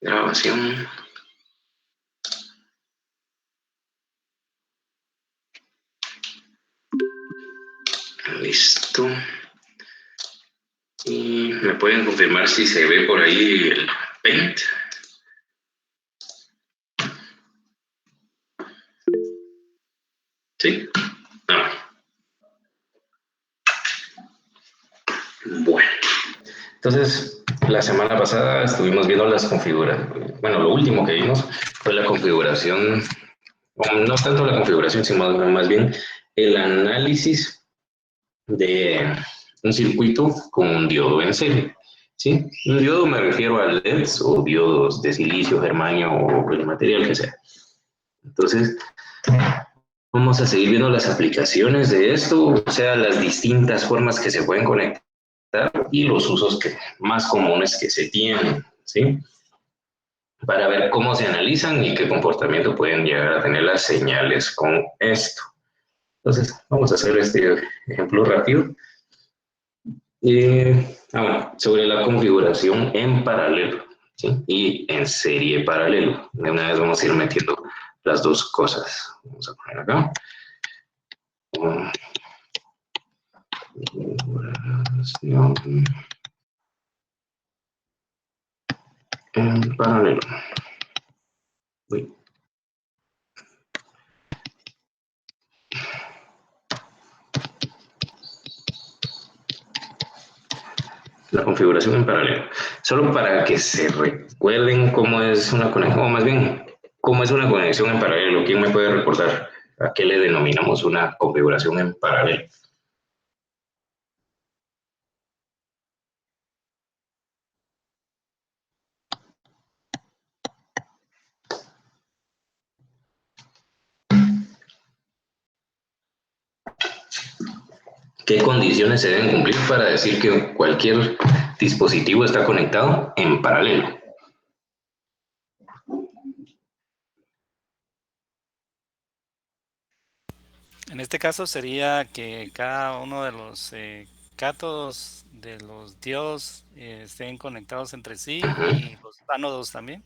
Grabación. Listo. Y me pueden confirmar si se ve por ahí el Paint. ¿Sí? Ah. Bueno. Entonces, la semana pasada estuvimos viendo las configuraciones. Bueno, lo último que vimos fue la configuración, no tanto la configuración, sino más bien el análisis de un circuito con un diodo en serie. ¿Sí? Un diodo me refiero a LEDs o diodos de silicio, germanio o el material que sea. Entonces, vamos a seguir viendo las aplicaciones de esto, o sea, las distintas formas que se pueden conectar y los usos más comunes que se tienen, ¿sí? Para ver cómo se analizan y qué comportamiento pueden llegar a tener las señales con esto. Entonces, vamos a hacer este ejemplo rápido. Bueno, sobre la configuración en paralelo, ¿sí? Y en serie paralelo. De una vez vamos a ir metiendo las dos cosas. Vamos a poner acá. Configuración en paralelo. Uy. La configuración en paralelo. Solo para que se recuerden cómo es una conexión, o más bien, cómo es una conexión en paralelo. ¿Quién me puede recordar a qué le denominamos una configuración en paralelo? ¿Qué condiciones se deben cumplir para decir que cualquier dispositivo está conectado en paralelo? En este caso sería que cada uno de los cátodos de los diodos estén conectados entre sí y los ánodos también.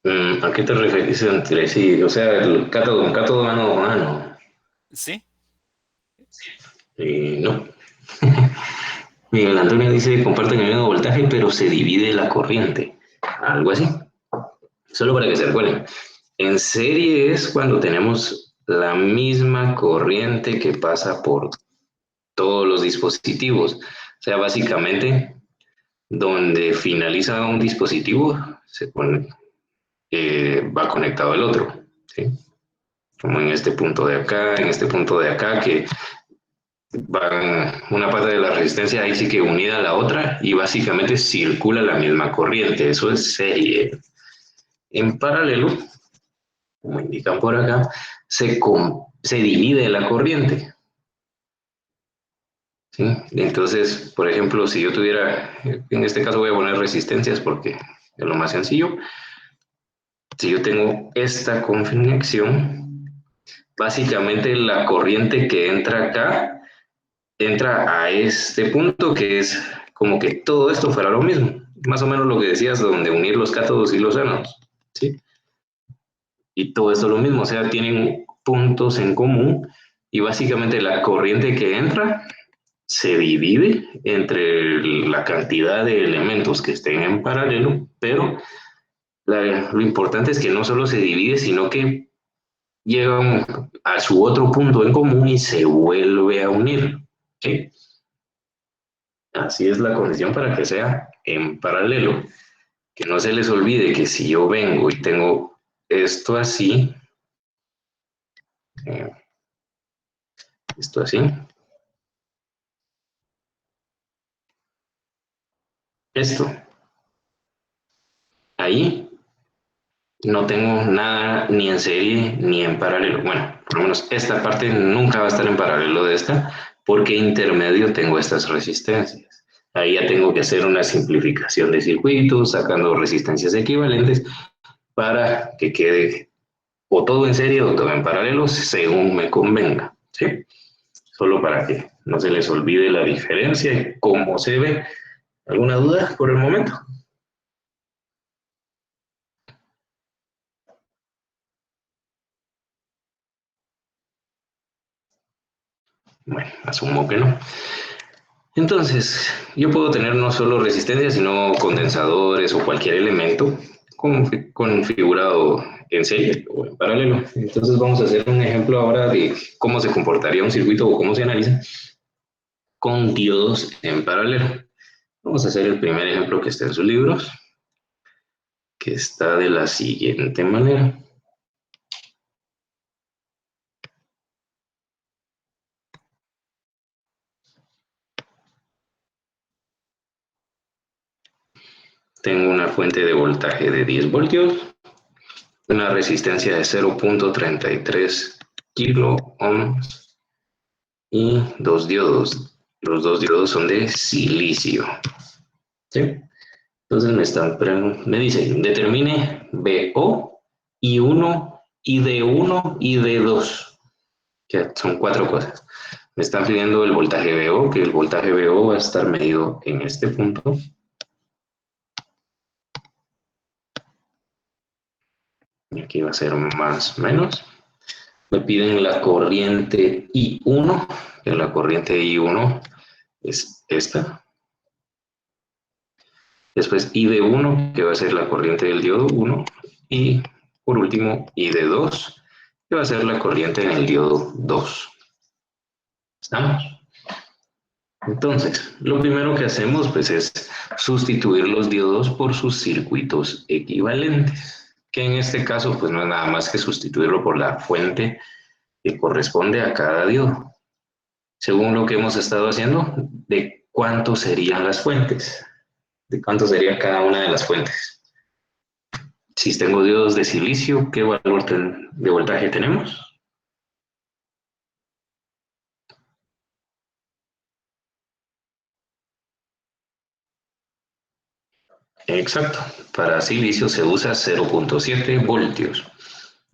¿A qué te referís entre sí? O sea, el cátodo, ánodo, ánodo. Sí, No. Miguel Antonio dice que comparten el mismo voltaje, pero se divide la corriente. Algo así. Solo para que se recuerden. En serie es cuando tenemos la misma corriente que pasa por todos los dispositivos. O sea, básicamente, donde finaliza un dispositivo, va conectado el otro. ¿Sí? Como en este punto de acá, en este punto de acá, que van una parte de la resistencia ahí sí que unida a la otra y básicamente circula la misma corriente. Eso es serie. En paralelo, como indican por acá, se divide la corriente. ¿Sí? Entonces, por ejemplo, si yo tuviera, en este caso voy a poner resistencias porque es lo más sencillo. Si yo tengo esta conexión, básicamente la corriente que entra acá entra a este punto que es como que todo esto fuera lo mismo. Más o menos lo que decías, donde unir los cátodos y los ánodos. ¿Sí? Y todo esto es lo mismo, o sea, tienen puntos en común y básicamente la corriente que entra se divide entre la cantidad de elementos que estén en paralelo, pero lo importante es que no solo se divide, sino que llegan a su otro punto en común y se vuelve a unir. ¿Sí? Así es la condición para que sea en paralelo. Que no se les olvide que si yo vengo y tengo esto así, eh, esto así, esto, ahí no tengo nada ni en serie ni en paralelo. Bueno, por lo menos esta parte nunca va a estar en paralelo de esta, porque intermedio tengo estas resistencias. Ahí ya tengo que hacer una simplificación de circuitos, sacando resistencias equivalentes para que quede o todo en serie o todo en paralelo, según me convenga. ¿Sí? Solo para que no se les olvide la diferencia y cómo se ve ¿Alguna duda por el momento? Bueno, asumo que no. Entonces, yo puedo tener no solo resistencia, sino condensadores o cualquier elemento configurado en serie o en paralelo. Entonces, vamos a hacer un ejemplo ahora de cómo se comportaría un circuito o cómo se analiza con diodos en paralelo. Vamos a hacer el primer ejemplo que está en sus libros, que está de la siguiente manera. Tengo una fuente de voltaje de 10 voltios, una resistencia de 0.33 kilo ohms y dos diodos. Los dos diodos son de silicio. ¿Sí? Entonces me dicen, determine BO, I1, ID1 y D2, que son cuatro cosas. Me están pidiendo el voltaje BO, que el voltaje BO va a estar medido en este punto. Y aquí va a ser más o menos. Me piden la corriente I1, que la corriente I1 es esta. Después ID1, que va a ser la corriente del diodo 1. Y por último, ID2, que va a ser la corriente en el diodo 2. ¿Estamos? Entonces, lo primero que hacemos pues, es sustituir los diodos por sus circuitos equivalentes, que en este caso pues, no es nada más que sustituirlo por la fuente que corresponde a cada diodo. Según lo que hemos estado haciendo, de cuánto serían las fuentes, de cuánto sería cada una de las fuentes. Si tengo diodos de silicio, ¿qué valor de voltaje tenemos? Exacto, para silicio se usa 0.7 voltios.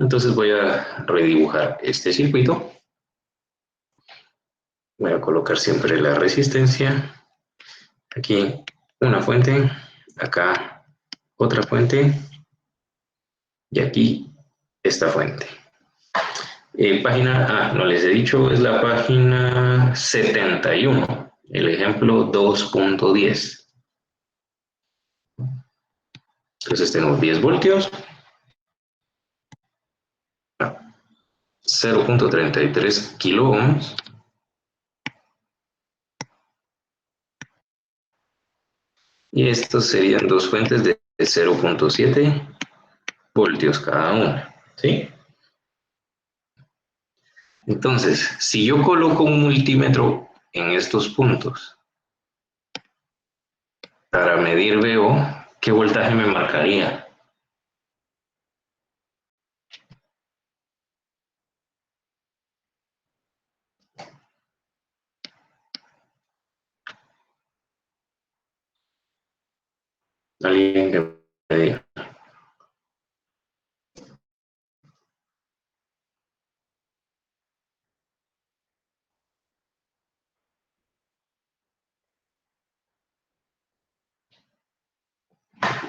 Entonces voy a redibujar este circuito. Voy a colocar siempre la resistencia. Aquí una fuente, acá otra fuente y aquí esta fuente. No les he dicho, es la página 71, el ejemplo 2.10. Entonces tengo 10 voltios, 0.33 kilo ohms, y estos serían dos fuentes de 0.7 voltios cada una, ¿sí? Entonces, si yo coloco un multímetro en estos puntos para medir VO, ¿qué voltaje me marcaría? Alguien que me diga.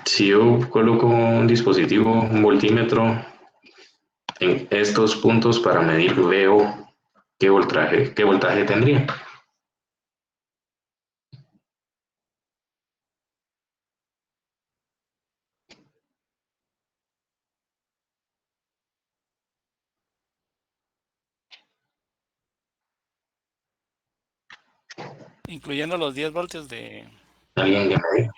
Si yo coloco un dispositivo, un voltímetro, en estos puntos para medir VO, qué voltaje tendría? Incluyendo los 10 voltios de... ¿Alguien que me diga?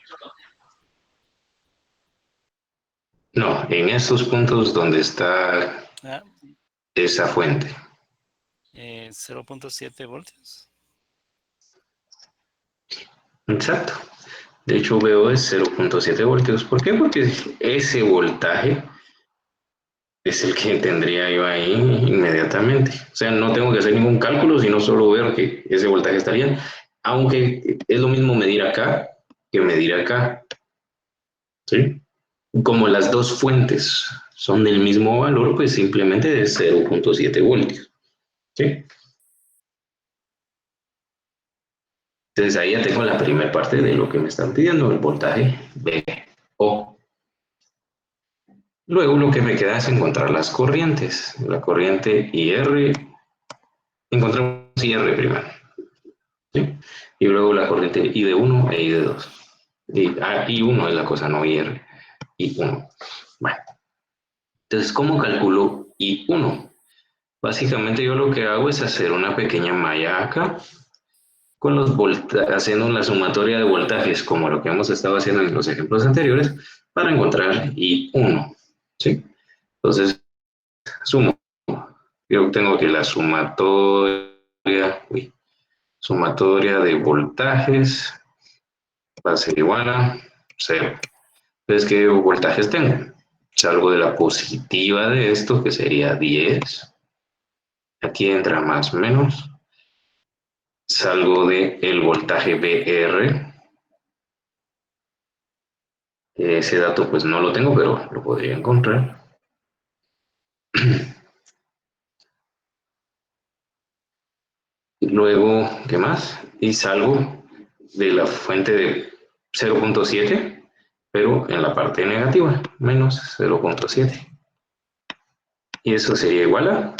No, en estos puntos donde está Ah, esa fuente. 0.7 voltios. Exacto. De hecho, VO es 0.7 voltios. ¿Por qué? Porque ese voltaje es el que tendría yo ahí inmediatamente. O sea, no tengo que hacer ningún cálculo, sino solo ver que ese voltaje estaría. Aunque es lo mismo medir acá que medir acá. ¿Sí? Como las dos fuentes son del mismo valor, pues simplemente de 0.7 voltios. ¿Sí? Entonces ahí ya tengo la primera parte de lo que me están pidiendo, el voltaje VO. Luego lo que me queda es encontrar las corrientes. La corriente IR, encontramos IR primero, ¿sí? Y luego la corriente I de 1 e I de 2. I1 es la cosa, no IR. I1. Bueno, entonces, ¿cómo calculo I1? Básicamente yo lo que hago es hacer una pequeña malla acá, con los haciendo la sumatoria de voltajes, como lo que hemos estado haciendo en los ejemplos anteriores, para encontrar I1, ¿sí? Entonces, sumo. Yo tengo que la sumatoria de voltajes va a ser igual a 0. Entonces, ¿qué voltajes tengo? Salgo de la positiva de esto, que sería 10. Aquí entra más o menos. Salgo del voltaje VR. Ese dato pues no lo tengo, pero lo podría encontrar. Luego, ¿qué más? Y salgo de la fuente de 0.7, pero en la parte negativa, menos 0.7. Y eso sería igual a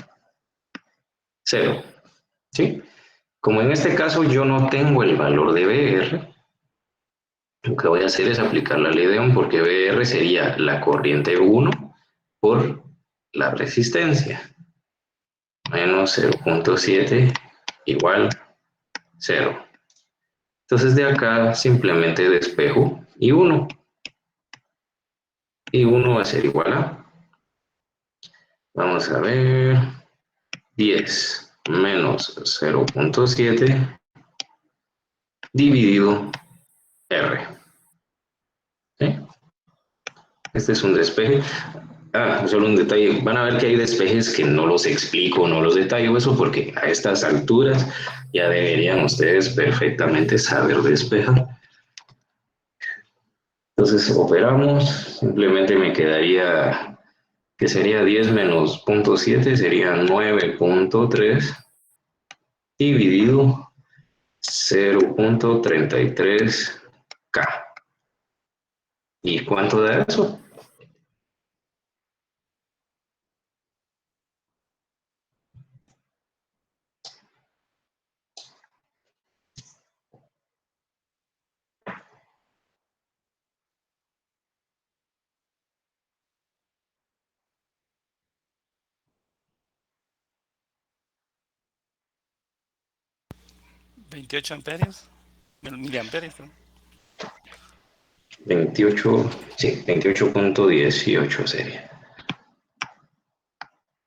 0, ¿sí? Como en este caso yo no tengo el valor de VR, lo que voy a hacer es aplicar la ley de Ohm, porque VR sería la corriente 1 por la resistencia. Menos 0.7 igual 0. Entonces de acá simplemente despejo y 1. Y 1 va a ser igual a, vamos a ver, 10 menos 0.7 dividido R. ¿Sí? Este es un despeje. Solo un detalle. Van a ver que hay despejes que no los explico, no los detallo eso, porque a estas alturas ya deberían ustedes perfectamente saber despejar. Entonces operamos, simplemente me quedaría que sería 10 menos 0.7, sería 9.3 dividido 0.33K. ¿Y cuánto da eso? ¿28 amperios? Miliamperios, perdón. 28, sí, 28.18 sería.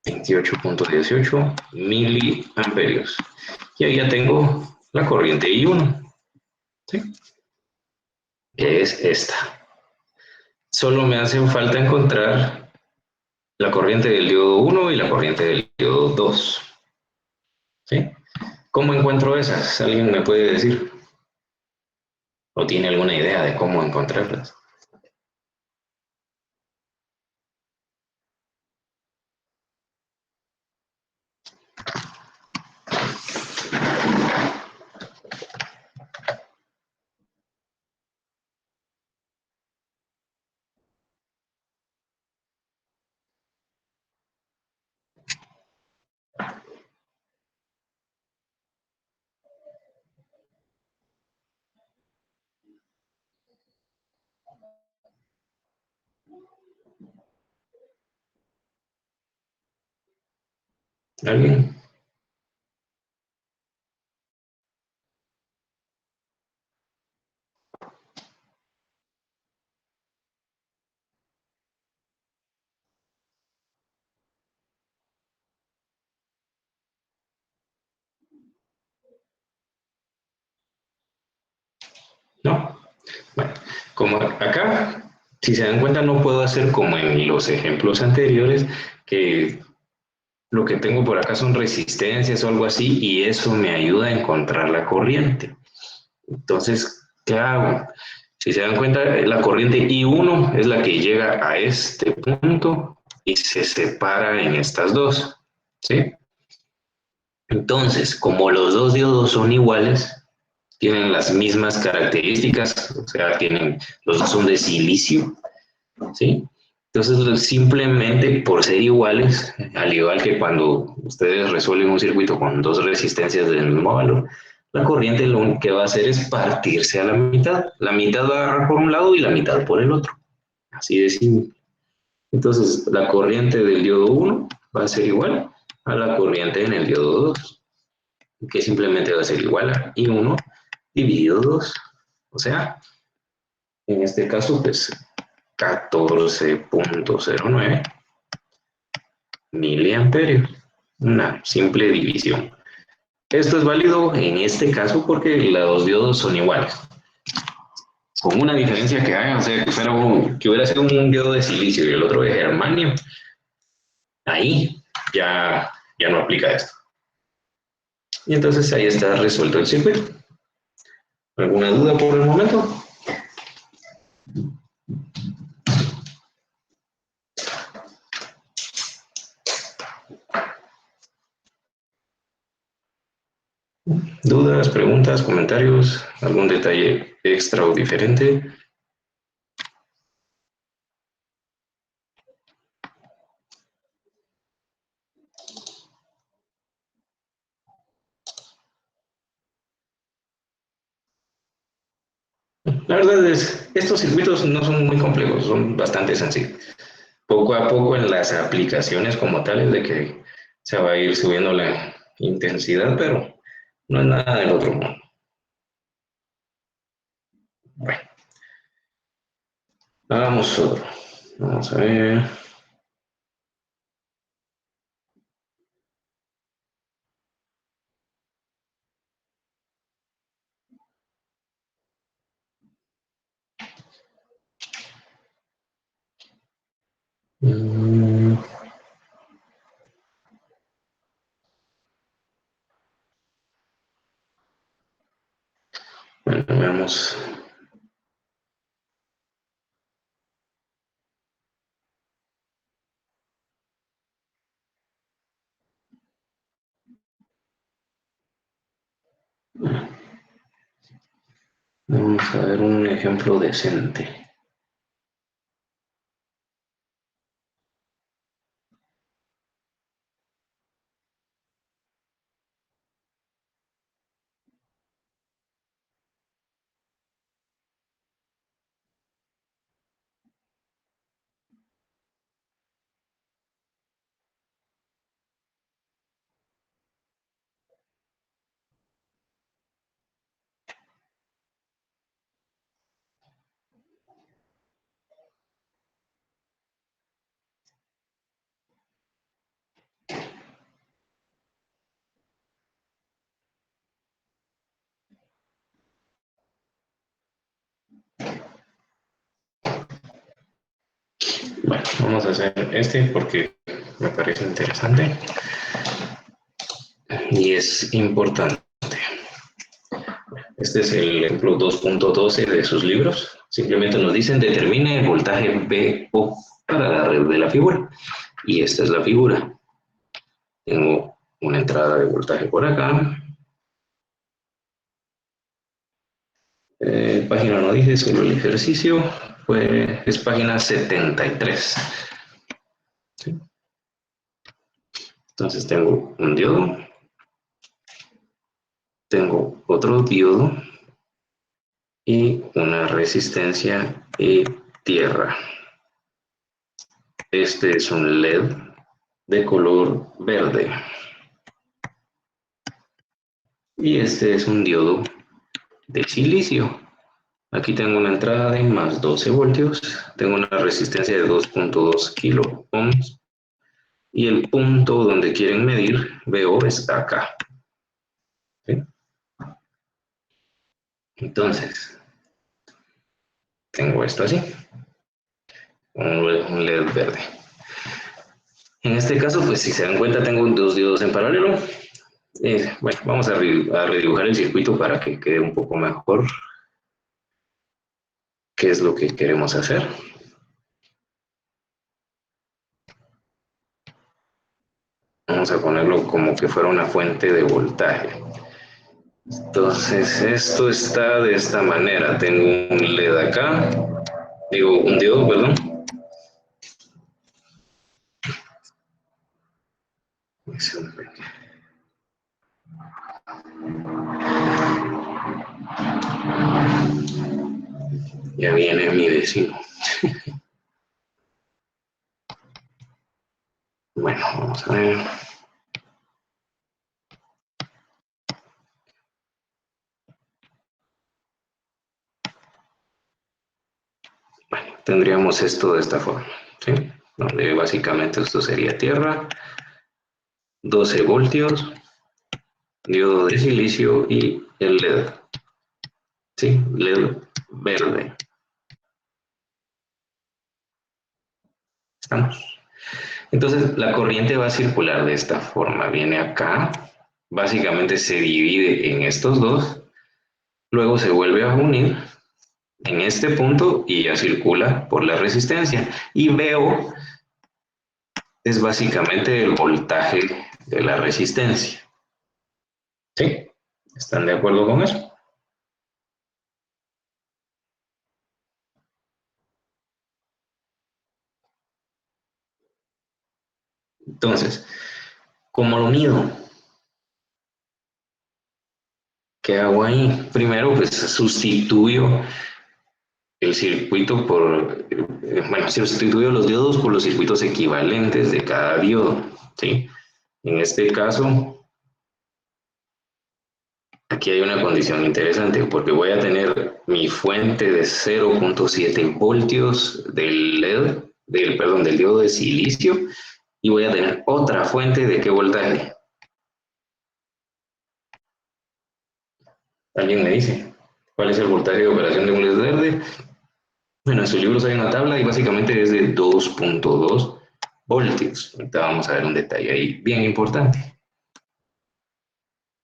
28.18 miliamperios. Y ahí ya tengo la corriente I1, ¿sí? Que es esta. Solo me hacen falta encontrar la corriente del diodo 1 y la corriente del diodo 2, ¿sí? ¿Cómo encuentro esas? ¿Alguien me puede decir? ¿O tiene alguna idea de cómo encontrarlas? ¿Alguien? ¿No? Bueno, como acá, si se dan cuenta, no puedo hacer como en los ejemplos anteriores, que lo que tengo por acá son resistencias o algo así, y eso me ayuda a encontrar la corriente. Entonces, ¿qué hago? Si se dan cuenta, la corriente I1 es la que llega a este punto y se separa en estas dos, ¿sí? Entonces, como los dos diodos son iguales, tienen las mismas características, o sea, los dos son de silicio, ¿sí? Entonces, simplemente por ser iguales, al igual que cuando ustedes resuelven un circuito con dos resistencias del mismo valor, la corriente lo único que va a hacer es partirse a la mitad. La mitad va a agarrar por un lado y la mitad por el otro. Así de simple. Entonces, la corriente del diodo 1 va a ser igual a la corriente en el diodo 2, que simplemente va a ser igual a I1 dividido 2. O sea, en este caso, pues 14.09 miliamperios. Una simple división. Esto es válido en este caso porque los diodos son iguales. Con una diferencia que haya, o sea, que hubiera sido un diodo de silicio y el otro de germanio, ahí ya no aplica esto. Y entonces ahí está resuelto el circuito. ¿Alguna duda por el momento? ¿Dudas, preguntas, comentarios? ¿Algún detalle extra o diferente? La verdad es, estos circuitos no son muy complejos, son bastante sencillos. Poco a poco en las aplicaciones como tales de que se va a ir subiendo la intensidad, pero no es nada del otro mundo. Bueno, hagamos otro. Vamos a ver. Mm, Bueno, veamos. Vamos a ver un ejemplo decente. Bueno, vamos a hacer este porque me parece interesante y es importante. Este es el ejemplo 2.12 de sus libros. Simplemente nos dicen determine el voltaje VO para la red de la figura. Y esta es la figura. Tengo una entrada de voltaje por acá. Página no dice, solo el ejercicio. Es página 73. ¿Sí? Entonces tengo un diodo. Tengo otro diodo. Y una resistencia y tierra. Este es un LED de color verde. Y este es un diodo de silicio. Aquí tengo una entrada de más 12 voltios, tengo una resistencia de 2.2 kilo ohms y el punto donde quieren medir VO está acá. ¿Sí? Entonces, tengo esto así, un LED verde. En este caso, pues si se dan cuenta, tengo dos diodos en paralelo. Bueno, vamos a redibujar el circuito para que quede un poco mejor qué es lo que queremos hacer. Vamos a ponerlo como que fuera una fuente de voltaje. Entonces, esto está de esta manera. Tengo un LED acá, digo, un diodo, perdón. Ya viene mi vecino. Bueno, vamos a ver. Bueno, tendríamos esto de esta forma, ¿sí? Donde básicamente esto sería tierra, 12 voltios, diodo de silicio y el LED, ¿sí? LED verde. ¿Estamos? Entonces, la corriente va a circular de esta forma. Viene acá, básicamente se divide en estos dos, luego se vuelve a unir en este punto y ya circula por la resistencia. Y veo es básicamente el voltaje de la resistencia. ¿Sí? ¿Están de acuerdo con eso? Entonces, ¿cómo lo mido? ¿Qué hago ahí? Primero, pues sustituyo el circuito por, bueno, sustituyo los diodos por los circuitos equivalentes de cada diodo, ¿sí? En este caso, aquí hay una condición interesante porque voy a tener mi fuente de 0.7 voltios del LED, perdón, del diodo de silicio y voy a tener otra fuente de qué voltaje. ¿Alguien me dice cuál es el voltaje de operación de un LED verde? Bueno, en sus libros hay una tabla y básicamente es de 2.2 voltios. Ahorita vamos a ver un detalle ahí bien importante.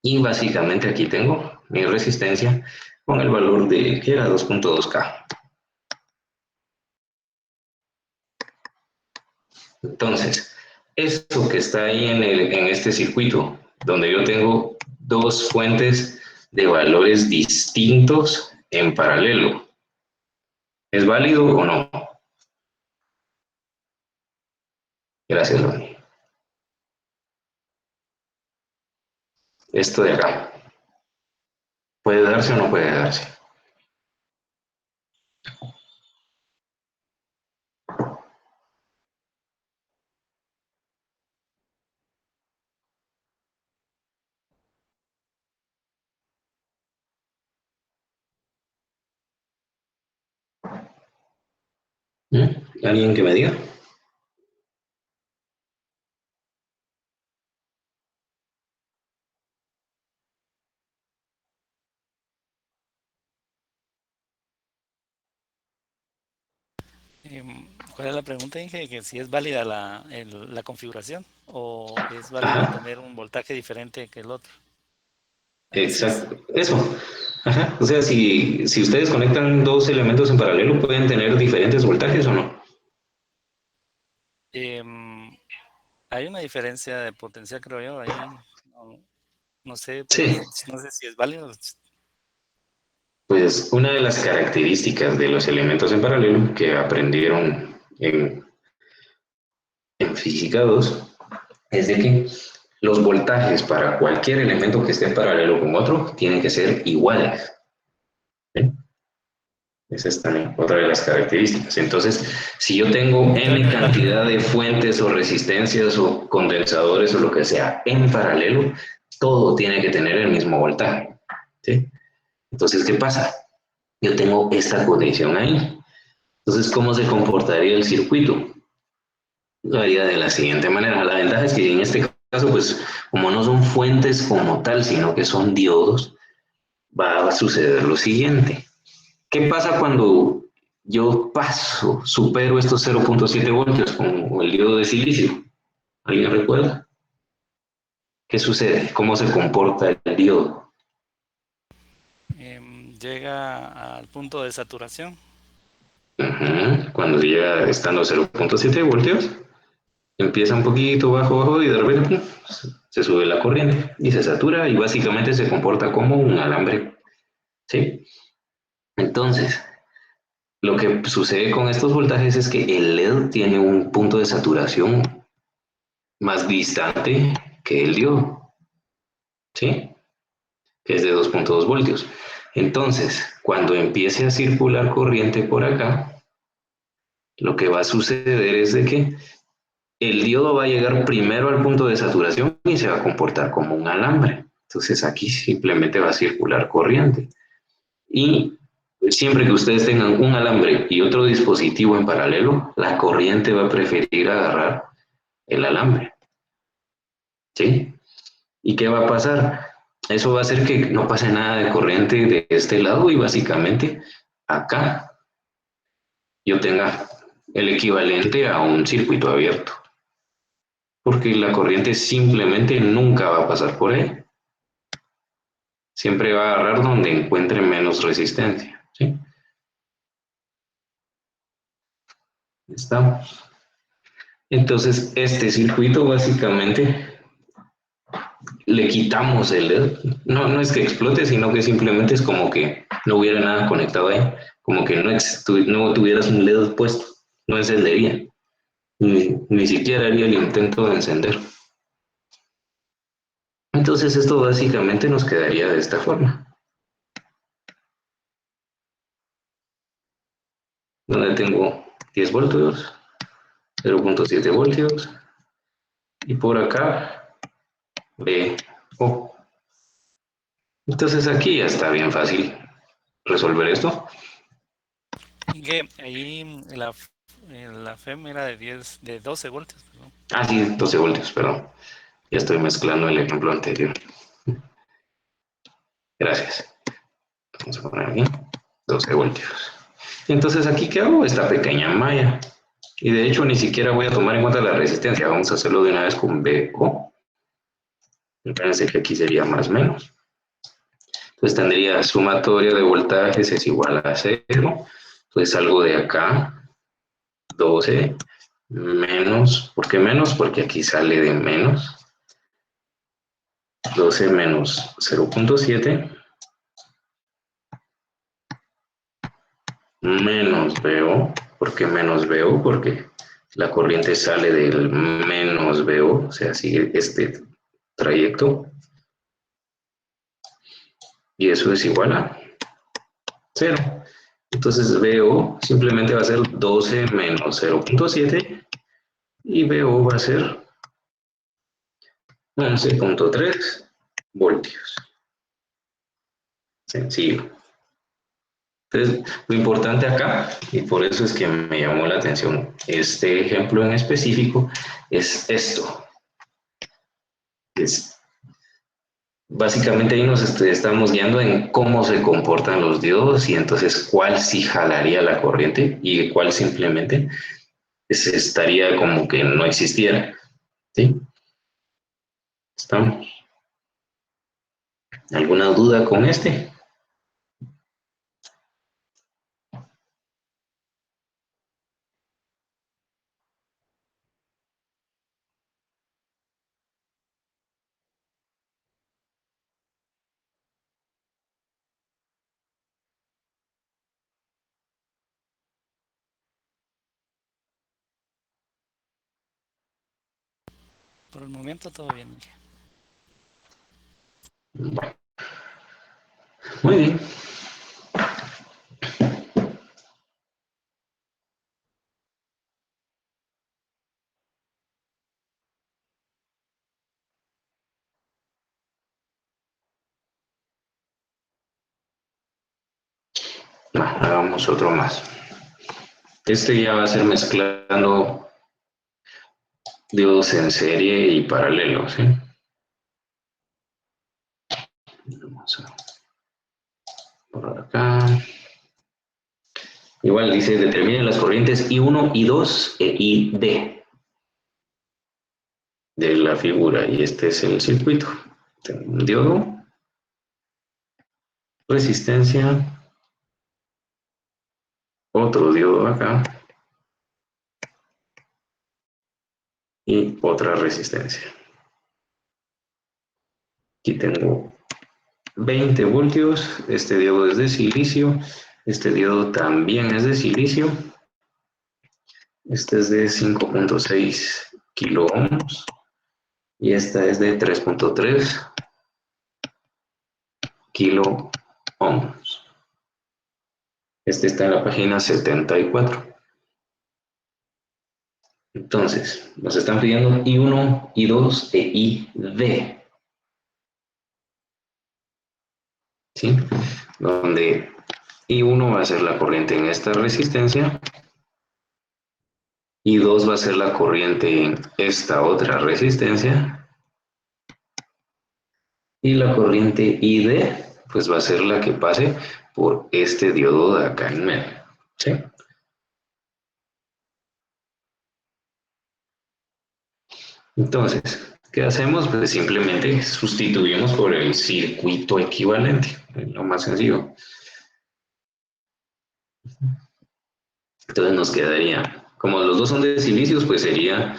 Y básicamente aquí tengo mi resistencia con el valor de que era 2.2K. Entonces, esto que está ahí en este circuito, donde yo tengo dos fuentes de valores distintos en paralelo, ¿es válido o no? Gracias, Ronnie. Esto de acá, ¿puede darse o no puede darse? ¿Mm? ¿Alguien que me diga? ¿Cuál es la pregunta? Dije que si es válida la configuración o es válido Ajá, tener un voltaje diferente que el otro. Así es. exacto, eso. Ajá. O sea, si ustedes conectan dos elementos en paralelo, ¿pueden tener diferentes voltajes o no? Em, Hay una diferencia de potencial, creo yo, ahí. No, no sé, pero Sí, no sé si es válido. pues una de las características de los elementos en paralelo que aprendieron en física 2 es de que los voltajes para cualquier elemento que esté en paralelo con otro tienen que ser iguales. ¿Sí? Esa es también otra de las características. Entonces, si yo tengo n cantidad de fuentes o resistencias o condensadores o lo que sea en paralelo, todo tiene que tener el mismo voltaje. ¿Sí? Entonces, ¿qué pasa? Yo tengo esta condición ahí. Entonces, ¿cómo se comportaría el circuito? Lo haría de la siguiente manera. La ventaja es que en este caso, pues, como no son fuentes como tal, sino que son diodos, va a suceder lo siguiente. ¿Qué pasa cuando yo paso, supero estos 0.7 voltios con el diodo de silicio? ¿Alguien recuerda? ¿Qué sucede? ¿Cómo se comporta el diodo? Llega al punto de saturación. Cuando llega estando a 0.7 voltios. empieza un poquito bajo, bajo y de repente ¡pum! Se sube la corriente y se satura y básicamente se comporta como un alambre, ¿sí? Entonces, lo que sucede con estos voltajes es que el LED tiene un punto de saturación más distante que el diodo, ¿sí? Que es de 2.2 voltios. Entonces, cuando empiece a circular corriente por acá, lo que va a suceder es de que el diodo va a llegar primero al punto de saturación y se va a comportar como un alambre. Entonces aquí simplemente va a circular corriente. Y siempre que ustedes tengan un alambre y otro dispositivo en paralelo, la corriente va a preferir agarrar el alambre. ¿Sí? ¿Y qué va a pasar? Eso va a hacer que no pase nada de corriente de este lado y básicamente acá yo tenga el equivalente a un circuito abierto. Porque la corriente simplemente nunca va a pasar por ahí. Siempre va a agarrar donde encuentre menos resistencia. ¿Sí? Estamos. Entonces, este circuito básicamente le quitamos el LED. No, no es que explote, sino que simplemente es como que no hubiera nada conectado ahí. Como que no tuvieras un LED puesto. No encendería. Ni siquiera haría el intento de encender. Entonces, esto básicamente nos quedaría de esta forma. Donde tengo 10 voltios, 0.7 voltios, y por acá VO. Entonces aquí ya está bien fácil resolver esto. Y que ahí la FEM era de 12 voltios, perdón. Ah, sí, 12 voltios, perdón. Ya estoy mezclando el ejemplo anterior. Gracias. Vamos a poner aquí 12 voltios. Entonces aquí, ¿qué hago? Esta pequeña malla. Y de hecho ni siquiera voy a tomar en cuenta la resistencia. Vamos a hacerlo de una vez con VO. Fíjense que aquí sería más o menos. Entonces tendría sumatoria de voltajes es igual a 0. Entonces salgo de acá 12 menos, ¿por qué menos? Porque aquí sale de menos. 12 menos 0.7 menos VO. ¿Por qué menos VO? Porque la corriente sale del menos VO, o sea, sigue este trayecto. Y eso es igual a 0. Entonces VO simplemente va a ser 12 menos 0.7 y VO va a ser 11.3 voltios. Sencillo. Entonces, lo importante acá, y por eso es que me llamó la atención este ejemplo en específico, es esto. Es, básicamente ahí nos estamos guiando en cómo se comportan los diodos y entonces cuál sí jalaría la corriente y cuál simplemente estaría como que no existiera. ¿Sí? ¿Estamos? ¿Alguna duda con este? Por el momento todo bien, Miguel. Bueno, muy bien. Hagamos otro más. Este ya va a ser mezclando diodos en serie y paralelo, ¿sí? Vamos a por acá. Igual dice, determinen las corrientes I1, I2 e ID de la figura. Y este es el circuito. Tengo un diodo, resistencia, otro diodo acá y otra resistencia. Aquí tengo 20 voltios, este diodo es de silicio, este diodo también es de silicio, este es de 5.6 kilo ohms y esta es de 3.3 kilo ohms. Este está en la página 74. Entonces, nos están pidiendo I1, I2 e ID. ¿Sí? Donde I1 va a ser la corriente en esta resistencia, I2 va a ser la corriente en esta otra resistencia, y la corriente ID, pues va a ser la que pase por este diodo de acá en medio. ¿Sí? Entonces, ¿qué hacemos? Pues simplemente sustituimos por el circuito equivalente, lo más sencillo. Entonces nos quedaría, como los dos son de silicios, pues sería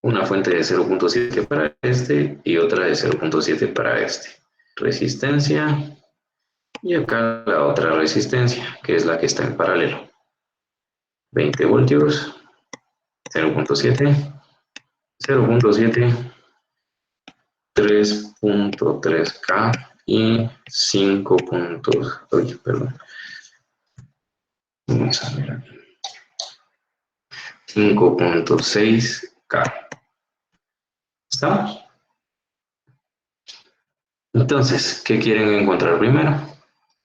una fuente de 0.7 para este y otra de 0.7 para este. Resistencia y acá la otra resistencia, que es la que está en paralelo. 20 voltios, 0.7, 0.7, 3.3K y 5 puntos. Oye, perdón. Vamos a ver aquí. 5.6K. ¿Estamos? Entonces, ¿qué quieren encontrar primero?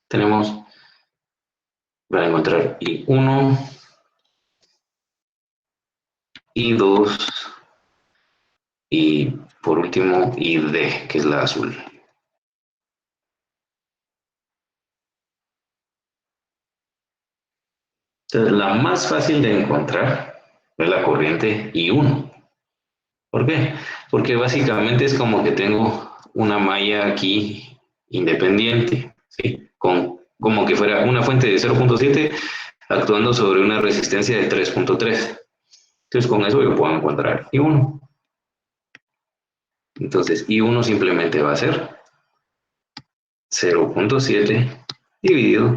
Tenemos para encontrar I1, I2 y por último ID, que es la azul. Entonces, la más fácil de encontrar es la corriente I1. ¿Por qué? Porque básicamente es como que tengo una malla aquí independiente, ¿sí? Como que fuera una fuente de 0.7 actuando sobre una resistencia de 3.3. Entonces con eso yo puedo encontrar I1. Entonces I1 simplemente va a ser 0.7 dividido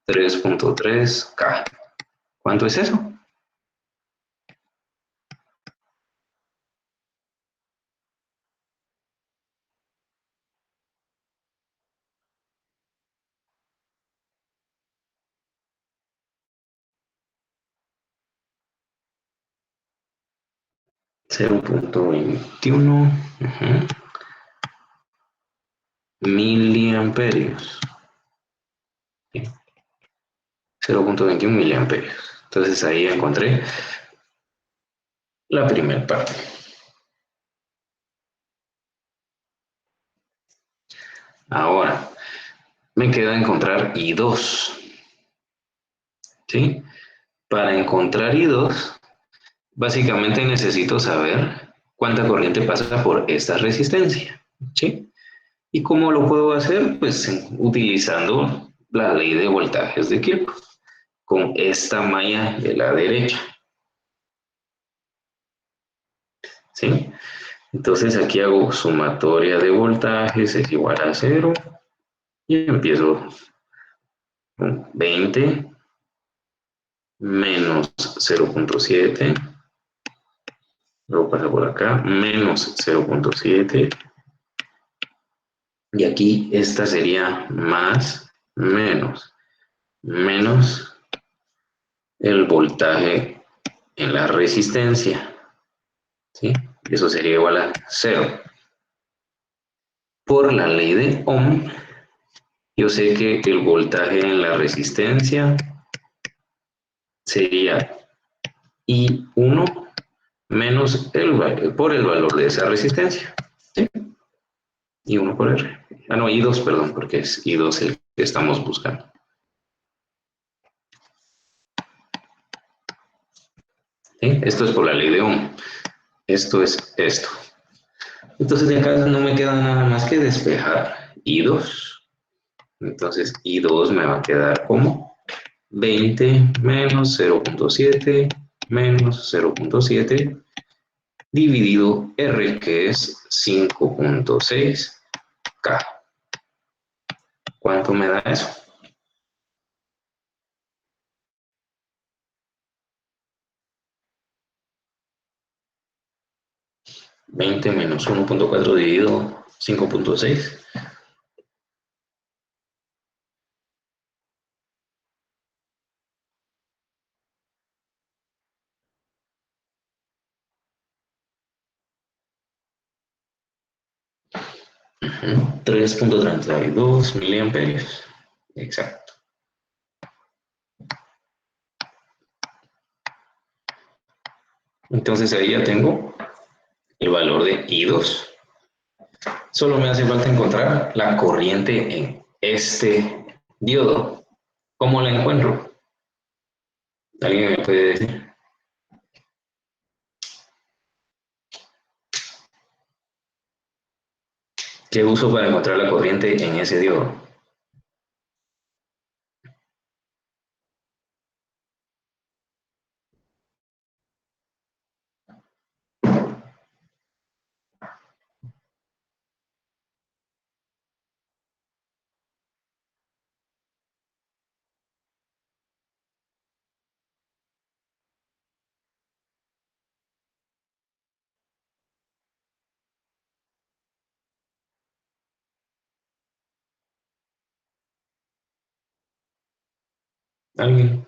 3.3K. ¿Cuánto es eso? 0.21 miliamperios. 0.21 miliamperios. Entonces ahí encontré la primera parte. Ahora, me queda encontrar I2. ¿Sí? Para encontrar I2, básicamente necesito saber cuánta corriente pasa por esta resistencia. ¿Sí? ¿Y cómo lo puedo hacer? Pues utilizando la ley de voltajes de Kirchhoff, con esta malla de la derecha. ¿Sí? Entonces aquí hago sumatoria de voltajes es igual a 0 y empiezo con 20 menos 0.7, luego pasa por acá, menos 0.7, y aquí esta sería más, menos el voltaje en la resistencia, ¿sí? Eso sería igual a 0. Por la ley de Ohm, yo sé que el voltaje en la resistencia sería I1 menos por el valor de esa resistencia. ¿Sí? I1 por R. Ah, no, I2, perdón, porque es I2 el que estamos buscando. ¿Sí? Esto es por la ley de Ohm. Esto es esto. Entonces de acá no me queda nada más que despejar I2. Entonces I2 me va a quedar como 20 menos 0.7 menos 0.7 dividido R, que es 5.6K. ¿Cuánto me da eso? 20 menos 1.4 dividido 5.6. Uh-huh. 3.32 miliamperios. Exacto. Entonces ahí ya tengo el valor de I2. Solo me hace falta encontrar la corriente en este diodo. ¿Cómo la encuentro? ¿Alguien me puede decir? ¿Qué uso para encontrar la corriente en ese diodo? ¿Alguien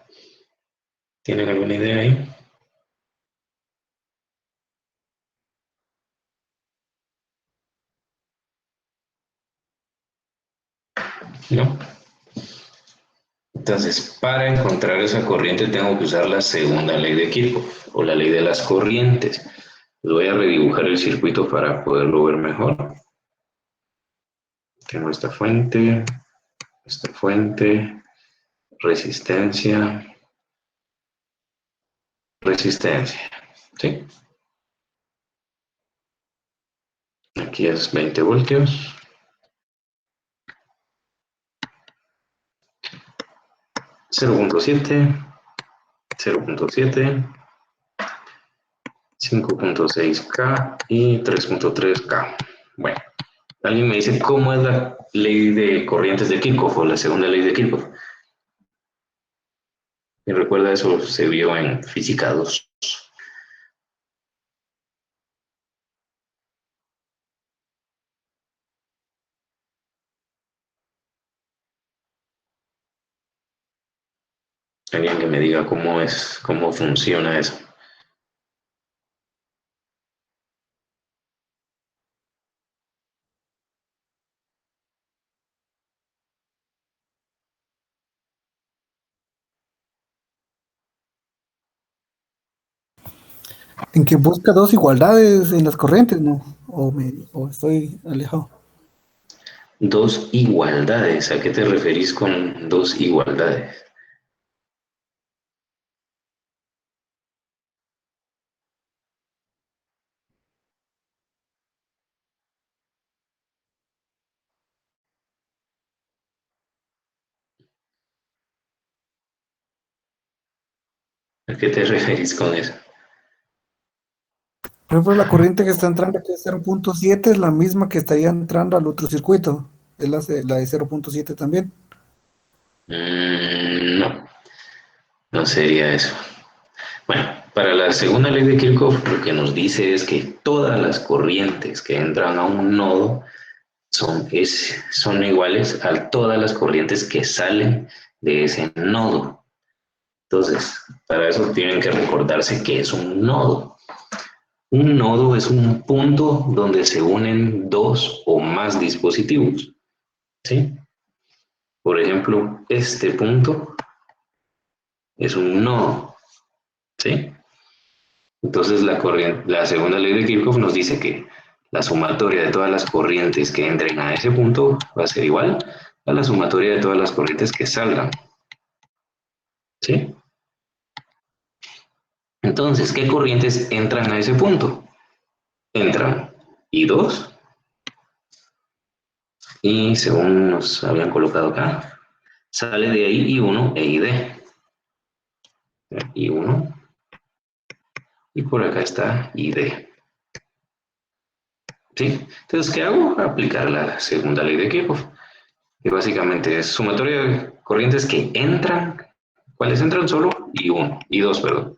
tiene alguna idea ahí? ¿No? Entonces, para encontrar esa corriente tengo que usar la segunda ley de Kirchhoff o la ley de las corrientes. Voy a redibujar el circuito para poderlo ver mejor. Tengo esta fuente, resistencia, resistencia. ¿Sí? Aquí es 20 voltios. 0.7, 0.7, 5.6K y 3.3K. Bueno, alguien me dice cómo es la ley de corrientes de Kirchhoff o la segunda ley de Kirchhoff. Y recuerda, eso se vio en física 2. Alguien que me diga cómo es, cómo funciona eso. En que busca dos igualdades en las corrientes, ¿no? O estoy alejado. Dos igualdades. ¿A qué te referís con dos igualdades? ¿A qué te referís con eso? Por ejemplo, la corriente que está entrando aquí es 0.7 es la misma que estaría entrando al otro circuito. Es la de 0.7 también. No, no sería eso. Bueno, para la segunda ley de Kirchhoff, lo que nos dice es que todas las corrientes que entran a un nodo son iguales a todas las corrientes que salen de ese nodo. Entonces, para eso tienen que recordarse que es un nodo. Un nodo es un punto donde se unen dos o más dispositivos, ¿sí? Por ejemplo, este punto es un nodo, ¿sí? Entonces, la segunda ley de Kirchhoff nos dice que la sumatoria de todas las corrientes que entren a ese punto va a ser igual a la sumatoria de todas las corrientes que salgan, ¿sí? Entonces, ¿qué corrientes entran a ese punto? Entran I2 y según nos habían colocado acá, sale de ahí I1 e ID. I1 y por acá está ID. ¿Sí? Entonces, ¿qué hago? Aplicar la segunda ley de Kirchhoff, que básicamente es sumatoria de corrientes que entran, ¿cuáles entran? Solo y dos, perdón.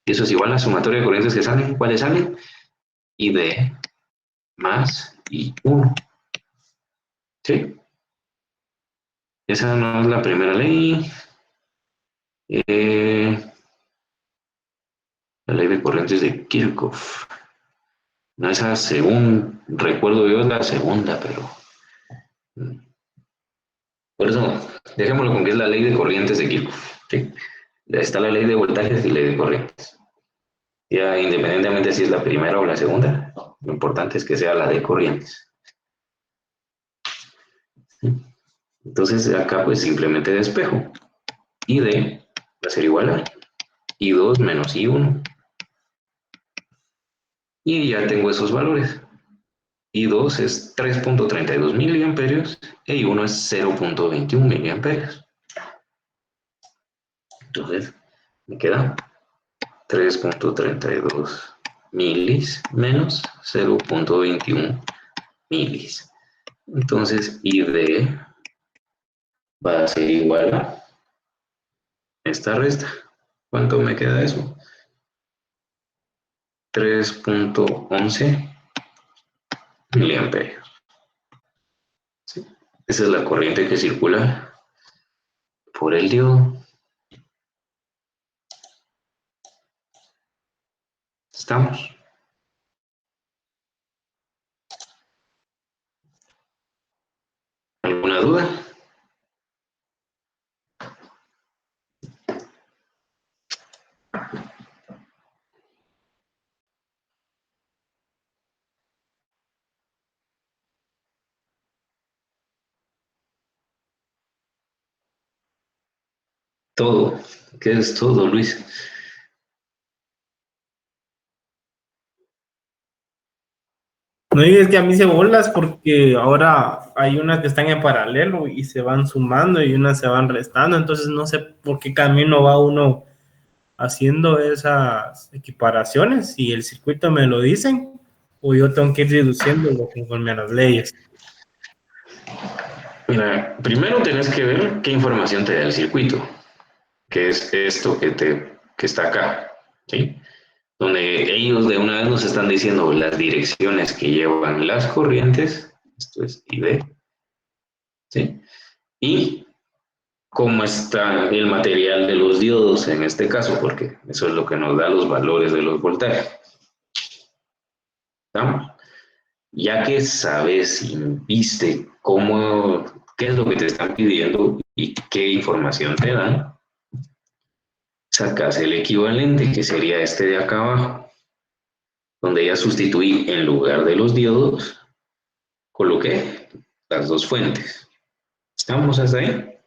Y eso es igual a la sumatoria de corrientes que salen, ¿cuáles salen? Y de más y 1. ¿Sí? Esa no es la primera ley. La ley de corrientes de Kirchhoff. No, esa según recuerdo yo es la segunda, pero por eso dejémoslo con que es la ley de corrientes de Kirchhoff. ¿Sí? Está la ley de voltajes y ley de corrientes. Ya independientemente si es la primera o la segunda, lo importante es que sea la de corrientes. ¿Sí? Entonces acá pues simplemente despejo. ID va a ser igual a I2 menos I1. Y ya tengo esos valores. I2 es 3.32 miliamperios e I1 es 0.21 miliamperios. Entonces, me queda 3.32 milis menos 0.21 milis. Entonces, ID va a ser igual a esta resta. ¿Cuánto me queda eso? 3.11 miliamperios. ¿Sí? Esa es la corriente que circula por el diodo. ¿Estamos? ¿Alguna duda? Todo. ¿Qué es todo, Luis? No digas que a mí se bolas porque ahora hay unas que están en paralelo y se van sumando y unas se van restando, entonces no sé por qué camino va uno haciendo esas equiparaciones, si el circuito me lo dicen o yo tengo que ir reduciéndolo conforme a las leyes. Mira, primero tenés que ver qué información te da el circuito, que es esto que está acá, ¿sí? Donde ellos de una vez nos están diciendo las direcciones que llevan las corrientes, esto es ID, ¿sí? Y cómo está el material de los diodos en este caso, porque eso es lo que nos da los valores de los voltajes. ¿Estamos? Ya que sabes y viste cómo, qué es lo que te están pidiendo y qué información te dan, sacas el equivalente, que sería este de acá abajo, donde ya sustituí en lugar de los diodos, coloqué las dos fuentes. ¿Estamos hasta ahí?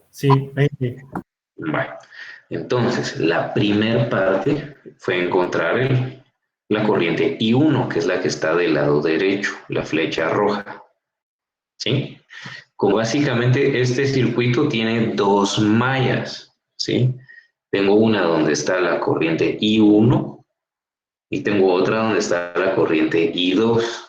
Sí, ahí sí. Vale. Entonces, la primera parte fue encontrar la corriente I1, que es la que está del lado derecho, la flecha roja. ¿Sí? Como básicamente este circuito tiene dos mallas, ¿sí? Tengo una donde está la corriente I1 y tengo otra donde está la corriente I2.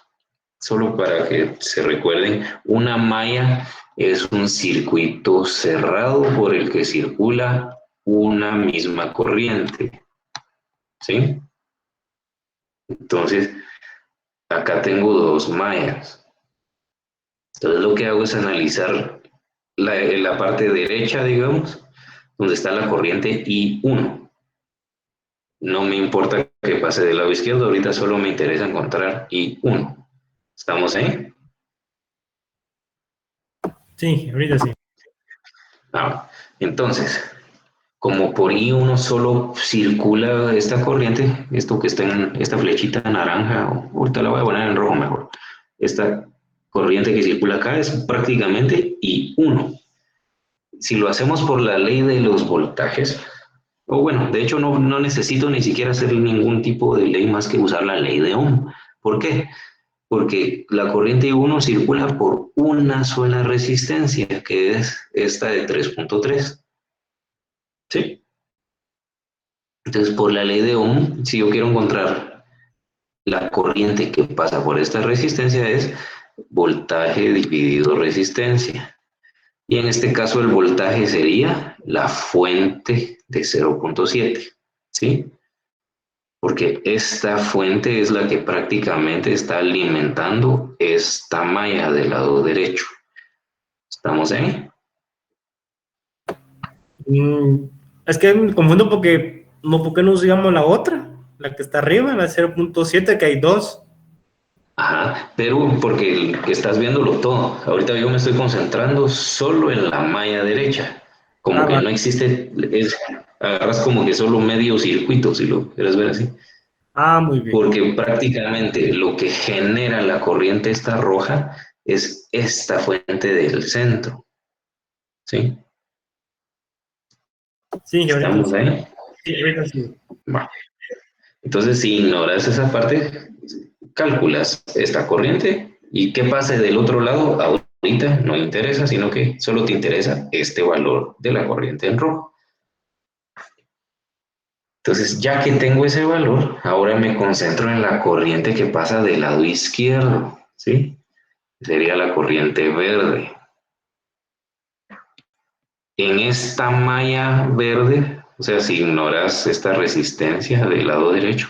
Solo para que se recuerden, una malla es un circuito cerrado por el que circula una misma corriente, ¿sí? Entonces, acá tengo dos mallas. Entonces, lo que hago es analizar la parte derecha, digamos, donde está la corriente I1. No me importa que pase del lado izquierdo, ahorita solo me interesa encontrar I1. ¿Estamos ahí? Sí, ahorita sí. Entonces, como por I1 solo circula esta corriente, esto que está en esta flechita naranja, o ahorita la voy a poner en rojo mejor. Esta corriente que circula acá es prácticamente I1. Si lo hacemos por la ley de los voltajes, o bueno, de hecho no necesito ni siquiera hacer ningún tipo de ley más que usar la ley de Ohm. ¿Por qué? Porque la corriente I1 circula por una sola resistencia, que es esta de 3.3. ¿Sí? Entonces, por la ley de Ohm, si yo quiero encontrar la corriente que pasa por esta resistencia es voltaje dividido resistencia. Y en este caso el voltaje sería la fuente de 0.7, ¿sí? Porque esta fuente es la que prácticamente está alimentando esta malla del lado derecho. ¿Estamos ahí? Es que me confundo porque ¿por qué no usamos la otra? La que está arriba, la 0.7, que hay dos. Ajá, pero porque estás viéndolo todo. Ahorita yo me estoy concentrando solo en la malla derecha. Como que Vale. no existe, agarras como que solo medio circuito, si lo quieres ver así. Muy bien. Porque prácticamente lo que genera la corriente esta roja es esta fuente del centro. ¿Sí? Sí, ahorita ¿Estamos sí. ahí? Sí, ahorita sí. Vale. Entonces, si ignoras esa parte, calculas esta corriente y qué pase del otro lado, ahorita no interesa, sino que solo te interesa este valor de la corriente en rojo. Entonces, ya que tengo ese valor, ahora me concentro en la corriente que pasa del lado izquierdo, ¿sí? Sería la corriente verde. En esta malla verde, o sea, si ignoras esta resistencia del lado derecho,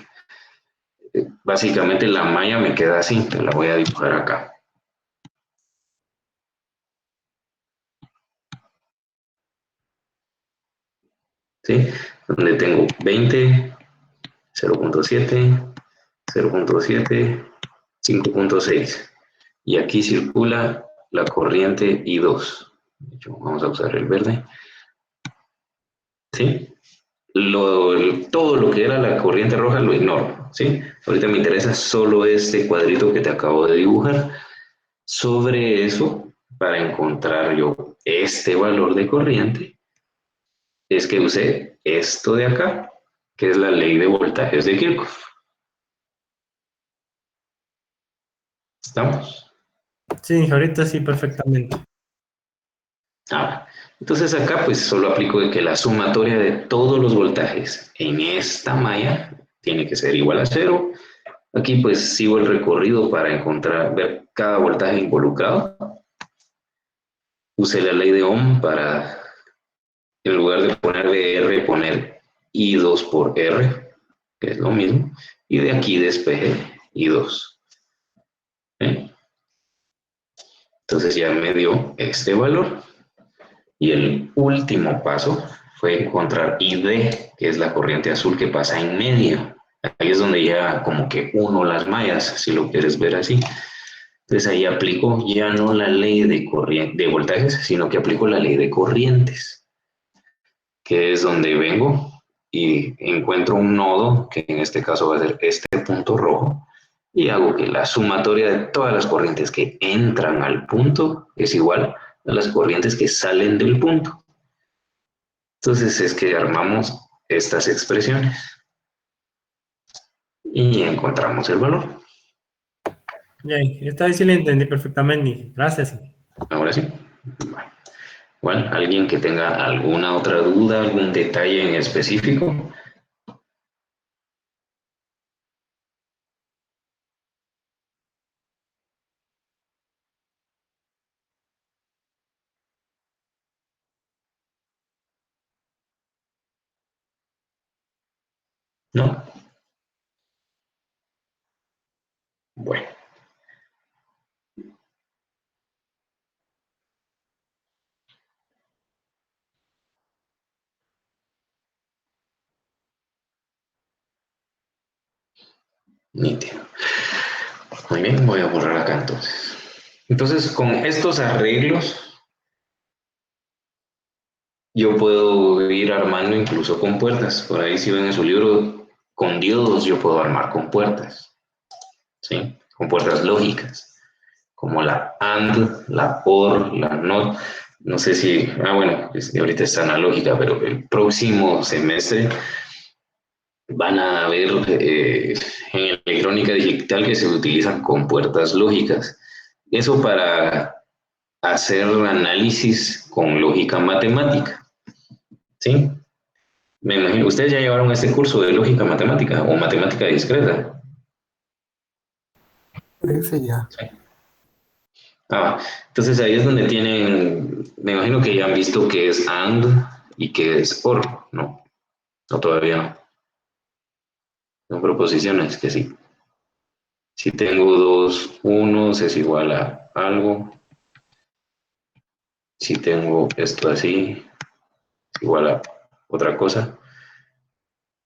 básicamente la malla me queda así, te la voy a dibujar acá. ¿Sí? Donde tengo 20, 0.7, 0.7, 5.6. Y aquí circula la corriente I2. De hecho, vamos a usar el verde. ¿Sí? Todo lo que era la corriente roja lo ignoro. ¿Sí? Ahorita me interesa solo este cuadrito que te acabo de dibujar. Sobre eso, para encontrar yo este valor de corriente, es que usé esto de acá, que es la ley de voltajes de Kirchhoff. ¿Estamos? Sí, ahorita sí, perfectamente. Ahora, entonces acá pues solo aplico de que la sumatoria de todos los voltajes en esta malla tiene que ser igual a cero. Aquí pues sigo el recorrido para encontrar, ver cada voltaje involucrado. Usé la ley de Ohm para, en lugar de poner VR, poner I2 por R, que es lo mismo. Y de aquí despeje I2. ¿Eh? Entonces ya me dio este valor. Y el último paso fue encontrar ID, que es la corriente azul que pasa en medio. Ahí es donde ya como que uno las mallas, si lo quieres ver así. Entonces ahí aplico ya no la ley de corriente, de voltajes, sino que aplico la ley de corrientes, que es donde vengo y encuentro un nodo, que en este caso va a ser este punto rojo, y hago que la sumatoria de todas las corrientes que entran al punto es igual a las corrientes que salen del punto. Entonces es que armamos estas expresiones y encontramos el valor. Bien, esta vez sí la entendí perfectamente. Gracias. Ahora sí. Bueno, ¿alguien que tenga alguna otra duda, algún detalle en específico? ¿No? Bueno. Nítido. Muy bien, voy a borrar acá entonces. Entonces, con estos arreglos, yo puedo ir armando incluso con puertas. Por ahí si ven en su libro, con diodos yo puedo armar con puertas. ¿Sí? Con puertas lógicas, como la AND, la OR, la NOT. No sé si, bueno, ahorita está analógica, pero el próximo semestre van a ver en electrónica digital que se utilizan con puertas lógicas. Eso para hacer análisis con lógica matemática. ¿Sí? Me imagino, ustedes ya llevaron este curso de lógica matemática o matemática discreta. Ese ya. Entonces ahí es donde tienen, me imagino que ya han visto que es AND y que es OR, ¿no? O todavía no. Son proposiciones que sí. Si tengo dos unos es igual a algo. Si tengo esto así, es igual a otra cosa.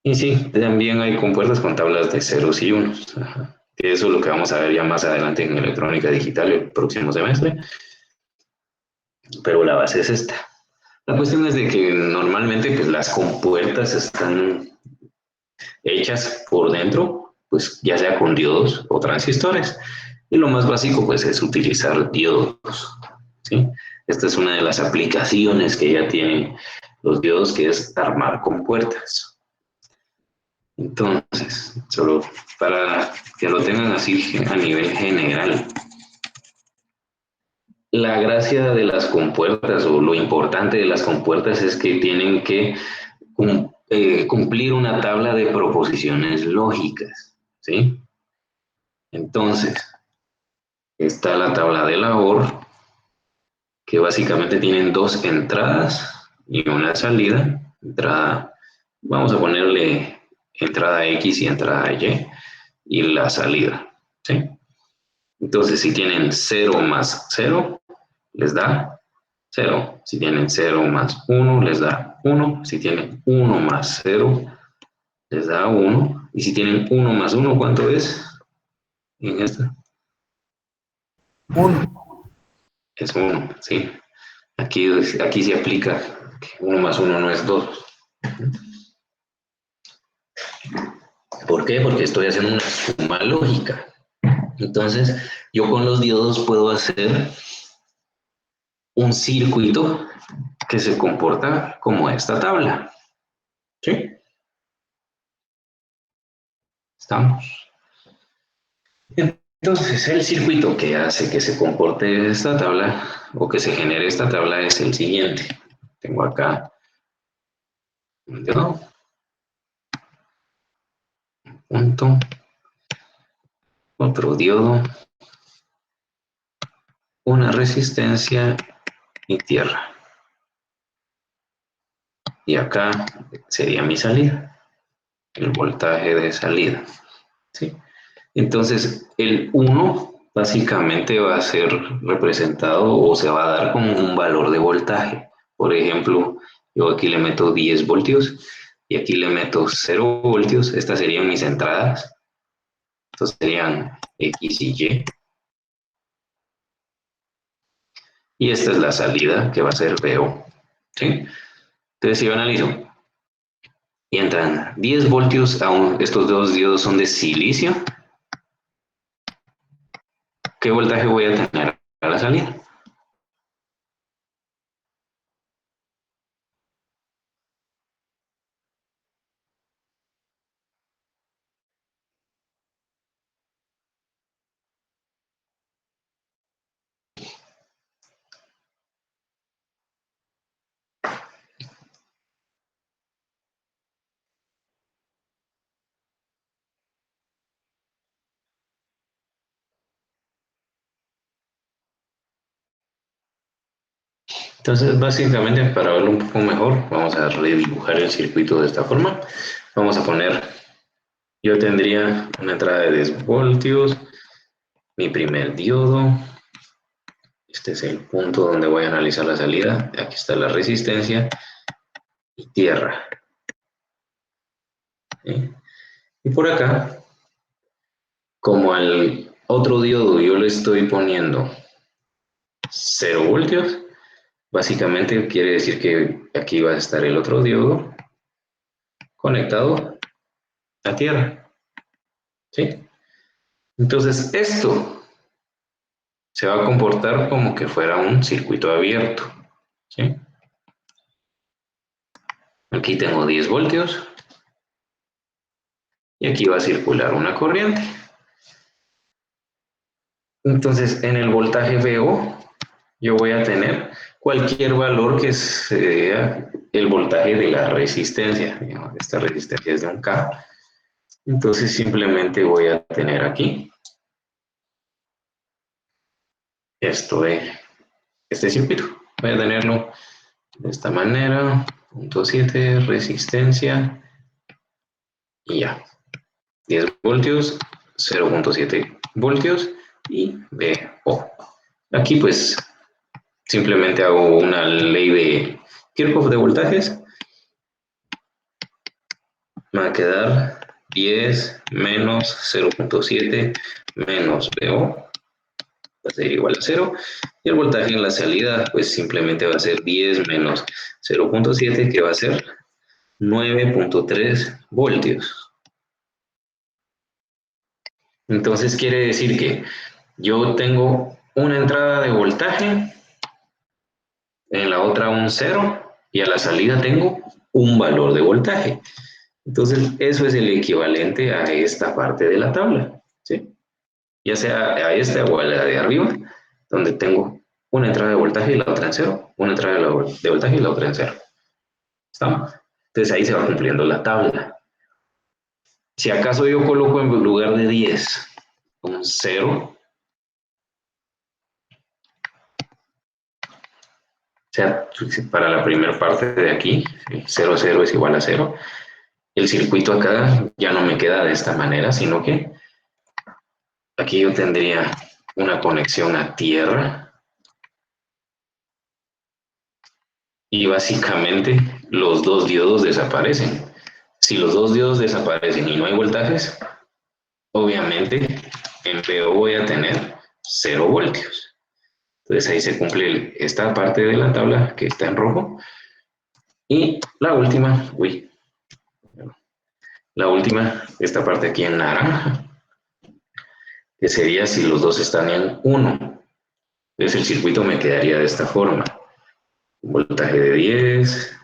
Y sí, también hay compuertas con tablas de ceros y unos. Ajá. Que eso es lo que vamos a ver ya más adelante en electrónica digital el próximo semestre. Pero la base es esta. La cuestión es de que normalmente pues, las compuertas están hechas por dentro, pues ya sea con diodos o transistores. Y lo más básico pues es utilizar diodos, ¿sí? Esta es una de las aplicaciones que ya tienen los diodos, que es armar compuertas. Entonces, solo para que lo tengan así a nivel general, la gracia de las compuertas o lo importante de las compuertas es que tienen que cumplir una tabla de proposiciones lógicas, ¿sí? Entonces, está la tabla de la OR, que básicamente tienen dos entradas y una salida. Entrada, vamos a ponerle entrada X y entrada y la salida, ¿sí? Entonces, si tienen 0 más 0, les da 0. Si tienen 0 más 1, les da 1. Si tienen 1 más 0, les da 1. Y si tienen 1 más 1, ¿cuánto es? En esta. 1. Es 1, ¿sí? Aquí se aplica que 1 más 1 no es 2. ¿Por qué? Porque estoy haciendo una suma lógica. Entonces, yo con los diodos puedo hacer un circuito que se comporta como esta tabla. ¿Sí? ¿Estamos? Entonces, el circuito que hace que se comporte esta tabla o que se genere esta tabla es el siguiente. Tengo acá un diodo, punto, otro diodo, una resistencia y tierra. Y acá sería mi salida, el voltaje de salida. ¿Sí? Entonces, el 1 básicamente va a ser representado o se va a dar como un valor de voltaje. Por ejemplo, yo aquí le meto 10 voltios y aquí le meto 0 voltios. Estas serían mis entradas. Estos serían X y Y. Y esta es la salida que va a ser VO. ¿Sí? Entonces, si yo analizo y entran 10 voltios a estos dos diodos son de silicio, ¿qué voltaje voy a tener a la salida? Entonces, básicamente, para verlo un poco mejor, vamos a redibujar el circuito de esta forma. Vamos a poner, yo tendría una entrada de 10 voltios, mi primer diodo. Este es el punto donde voy a analizar la salida. Aquí está la resistencia y tierra. ¿Sí? Y por acá, como al otro diodo yo le estoy poniendo 0 voltios, básicamente quiere decir que aquí va a estar el otro diodo conectado a tierra. ¿Sí? Entonces, esto se va a comportar como que fuera un circuito abierto. ¿Sí? Aquí tengo 10 voltios y aquí va a circular una corriente. Entonces, en el voltaje VO, yo voy a tener cualquier valor que sea el voltaje de la resistencia. Digamos, esta resistencia es de 1K. Entonces, simplemente voy a tener aquí esto de este circuito. Voy a tenerlo de esta manera, 0.7, resistencia, y ya. 10 voltios, 0.7 voltios y VO. Aquí pues simplemente hago una ley de Kirchhoff de voltajes. Me va a quedar 10 menos 0.7 menos VO, va a ser igual a 0. Y el voltaje en la salida pues simplemente va a ser 10 menos 0.7, que va a ser 9.3 voltios. Entonces quiere decir que yo tengo una entrada de voltaje, en la otra un 0, y a la salida tengo un valor de voltaje. Entonces eso es el equivalente a esta parte de la tabla, ¿sí? Ya sea a esta o a la de arriba, donde tengo una entrada de voltaje y la otra en 0, una entrada de voltaje y la otra en 0. ¿Estamos? Entonces ahí se va cumpliendo la tabla. Si acaso yo coloco en lugar de 10 un 0, o sea, para la primera parte de aquí, 0, 0 es igual a 0, el circuito acá ya no me queda de esta manera, sino que aquí yo tendría una conexión a tierra y básicamente los dos diodos desaparecen. Si los dos diodos desaparecen y no hay voltajes, obviamente en PO voy a tener 0 voltios. Entonces ahí se cumple esta parte de la tabla que está en rojo. Y la última, esta parte aquí en naranja, que sería si los dos están en 1. Entonces el circuito me quedaría de esta forma. Un voltaje de 10,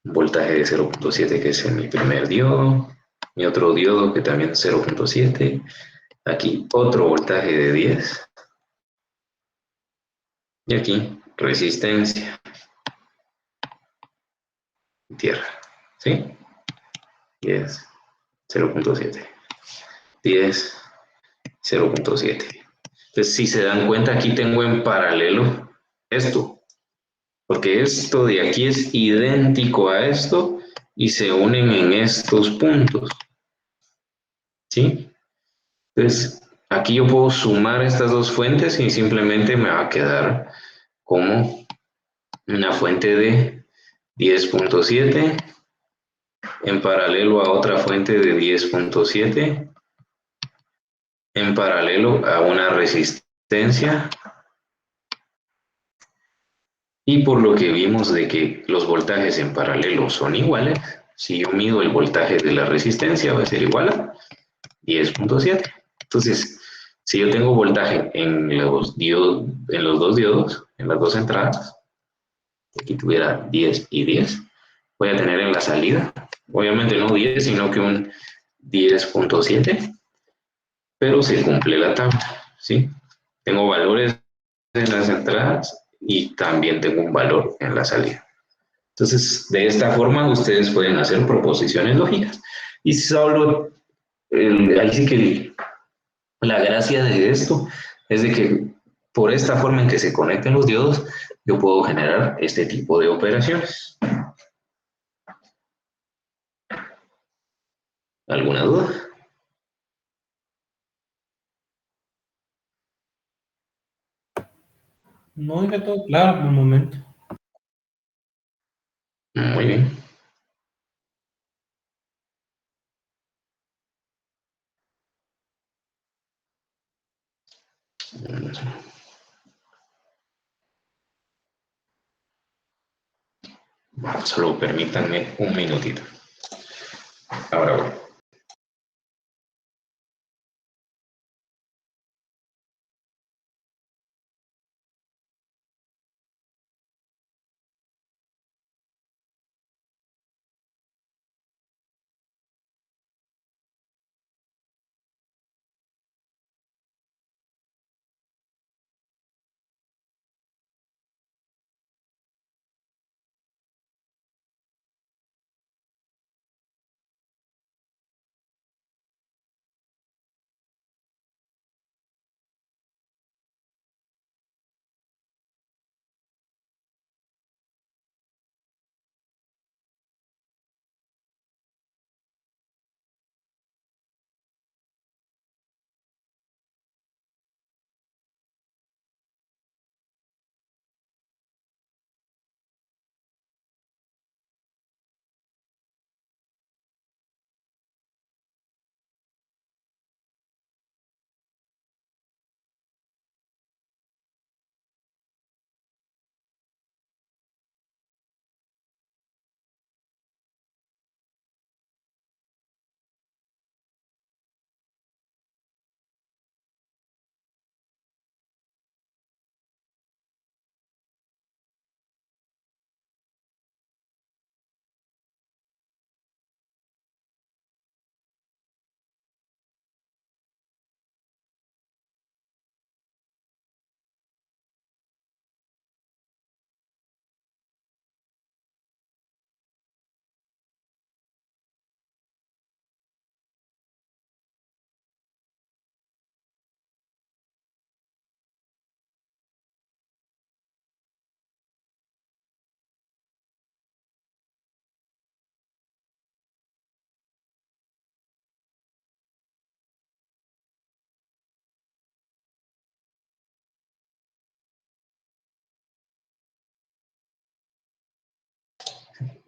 un voltaje de 0.7 que es mi primer diodo, mi otro diodo que también es 0.7, aquí otro voltaje de 10, y aquí resistencia, tierra, ¿sí? 10, 0.7, 10, 0.7. Entonces, si se dan cuenta, aquí tengo en paralelo esto, porque esto de aquí es idéntico a esto y se unen en estos puntos, ¿sí? Entonces, aquí yo puedo sumar estas dos fuentes y simplemente me va a quedar como una fuente de 10.7 en paralelo a otra fuente de 10.7 en paralelo a una resistencia. Y por lo que vimos de que los voltajes en paralelo son iguales, si yo mido el voltaje de la resistencia va a ser igual a 10.7. Entonces, si yo tengo voltaje en los dos diodos, en las dos entradas, aquí tuviera 10 y 10, voy a tener en la salida, obviamente no 10, sino que un 10.7, pero se cumple la tabla, ¿sí? Tengo valores en las entradas y también tengo un valor en la salida. Entonces, de esta forma ustedes pueden hacer proposiciones lógicas. Y solo, ahí sí que la gracia de esto es de que por esta forma en que se conectan los diodos, yo puedo generar este tipo de operaciones. ¿Alguna duda? No, deja todo claro por el momento. Muy bien. Solo permítanme un minutito. Ahora voy.